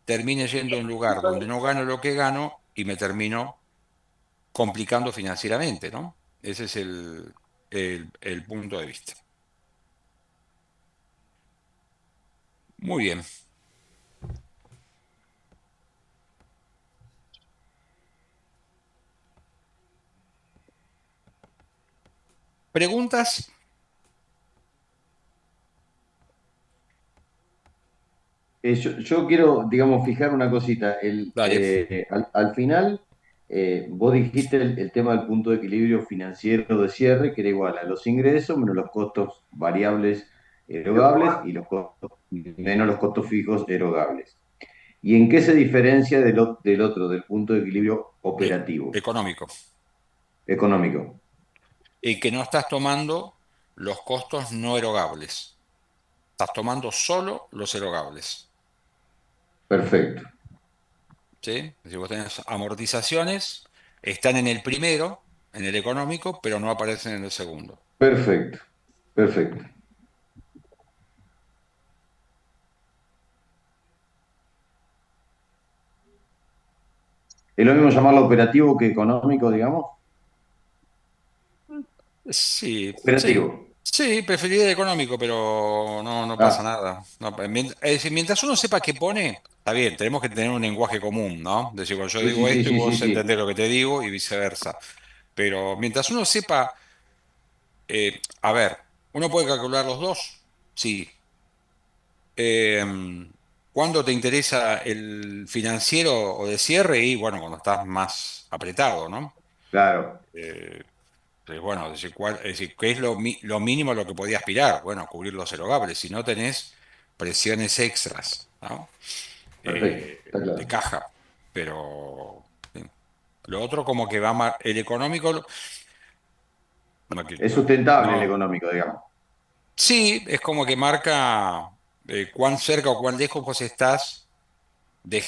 termine yendo a un lugar donde no gano lo que gano y me termino complicando financieramente, ¿no? Ese es el punto de vista. Muy bien. ¿Preguntas? Yo quiero, digamos, fijar una cosita. Dale. Al final, vos dijiste el tema del punto de equilibrio financiero de cierre, que era igual a los ingresos menos los costos variables erogables y menos los costos fijos erogables. ¿Y en qué se diferencia del otro, del punto de equilibrio operativo, Económico. económico? Y que no estás tomando los costos no erogables. Estás tomando solo los erogables. Perfecto, ¿Sí? Si vos tenés amortizaciones, están en el primero, en el económico, pero no aparecen en el segundo. perfecto, perfecto. ¿Es lo mismo llamarlo operativo que económico, digamos? Sí, sí, Operativo. sí, preferiría el económico, pero no pasa Ah, nada. No, es decir, mientras uno sepa qué pone, está bien, tenemos que tener un lenguaje común, ¿no? Es decir, bueno, yo sí, sí, digo sí, esto y sí, sí, vos sí. entendés lo que te digo y viceversa. Pero mientras uno sepa, a ver, uno puede calcular los dos, sí. Eh, ¿Cuándo te interesa el financiero o de cierre? Y bueno, cuando estás más apretado, ¿no? Claro, Eh, bueno, es decir, ¿qué es lo mínimo a lo que podía aspirar? Bueno, cubrir los erogables. Si no tenés presiones extras, ¿no? perfecto, está De claro. caja. Pero sí. Lo otro como que el económico, no, Es sustentable el no. económico, digamos. Sí, es como que marca cuán cerca o cuán lejos vos estás de